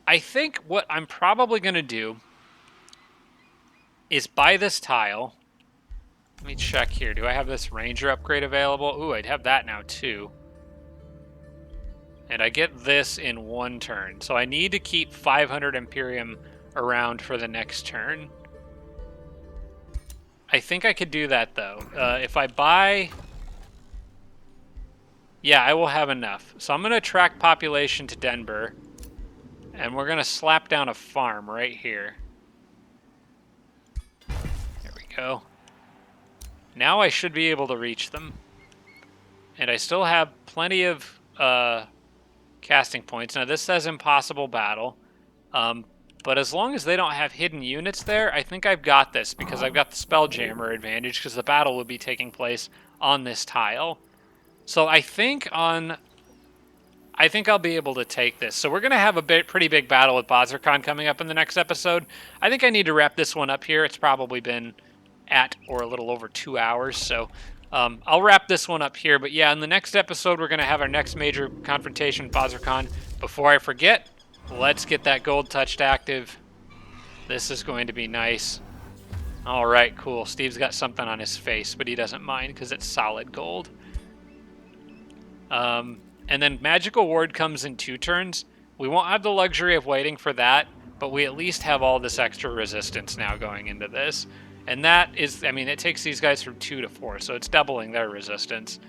Speaker 1: I think what I'm probably going to do is buy this tile. Let me check here. Do I have this Ranger upgrade available? Ooh, I'd have that now, too. And I get this in one turn. So I need to keep 500 Imperium around for the next turn. I think I could do that, though. If I buy... Yeah, I will have enough. So I'm going to attract population to Denver. And we're going to slap down a farm right here. There we go. Now I should be able to reach them. And I still have plenty of casting points. Now this says impossible battle. But as long as they don't have hidden units there, I think I've got this, because I've got the Spelljammer advantage, because the battle would be taking place on this tile. So I think I I think I'll be able to take this. So we're going to have a pretty big battle with Bazirkan coming up in the next episode. I think I need to wrap this one up here. It's probably been at or a little over 2 hours. So I'll wrap this one up here. But yeah, in the next episode, we're going to have our next major confrontation with Bazirkan. Before I forget, let's get that gold touched active. This is going to be nice. All right, cool. Steve's got something on his face, but he doesn't mind because it's solid gold. And then Magical Ward comes in 2 turns. We won't have the luxury of waiting for that, but we at least have all this extra resistance now going into this. And that is, I mean, it takes these guys from 2 to 4, so it's doubling their resistance.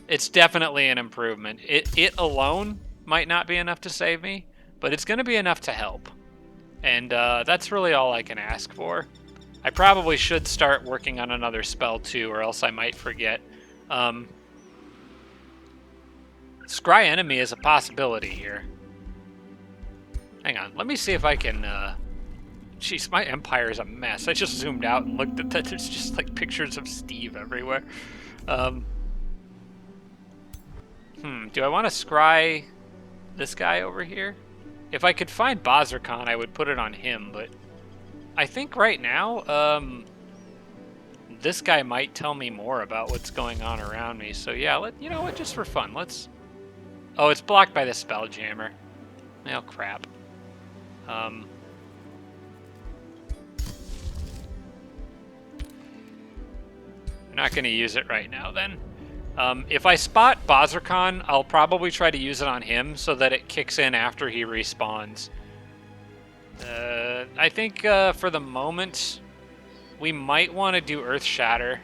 Speaker 1: It's definitely an improvement. It alone might not be enough to save me, but it's going to be enough to help. And that's really all I can ask for. I probably should start working on another spell too, or else I might forget. Scry enemy is a possibility here. Hang on, let me see if I can... Jeez, my empire is a mess. I just zoomed out and looked at that. There's just like pictures of Steve everywhere. Do I want to scry this guy over here? If I could find Bazirkan, I would put it on him, but I think right now, this guy might tell me more about what's going on around me. So yeah, you know what, just for fun, let's... Oh, it's blocked by the Spelljammer. Oh, crap. I'm not going to use it right now, then. If I spot Bazirkan, I'll probably try to use it on him so that it kicks in after he respawns. I think for the moment, we might want to do Earth Shatter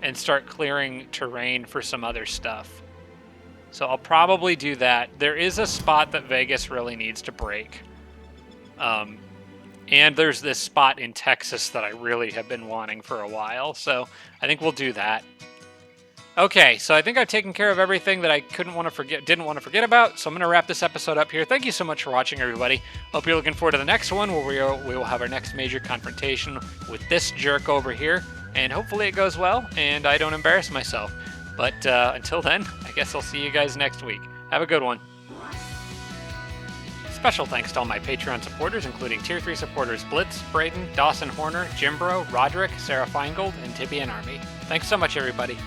Speaker 1: and start clearing terrain for some other stuff. So I'll probably do that. There is a spot that Vegas really needs to break. And there's this spot in Texas that I really have been wanting for a while. So I think we'll do that. Okay, so I think I've taken care of everything that I didn't want to forget about. So I'm going to wrap this episode up here. Thank you so much for watching, everybody. Hope you're looking forward to the next one where we will have our next major confrontation with this jerk over here. And hopefully it goes well and I don't embarrass myself. But until then, I guess I'll see you guys next week. Have a good one. Special thanks to all my Patreon supporters, including Tier 3 supporters Blitz, Braden, Dawson Horner, Jimbro, Roderick, Sarah Feingold, and Tibby and Army. Thanks so much, everybody.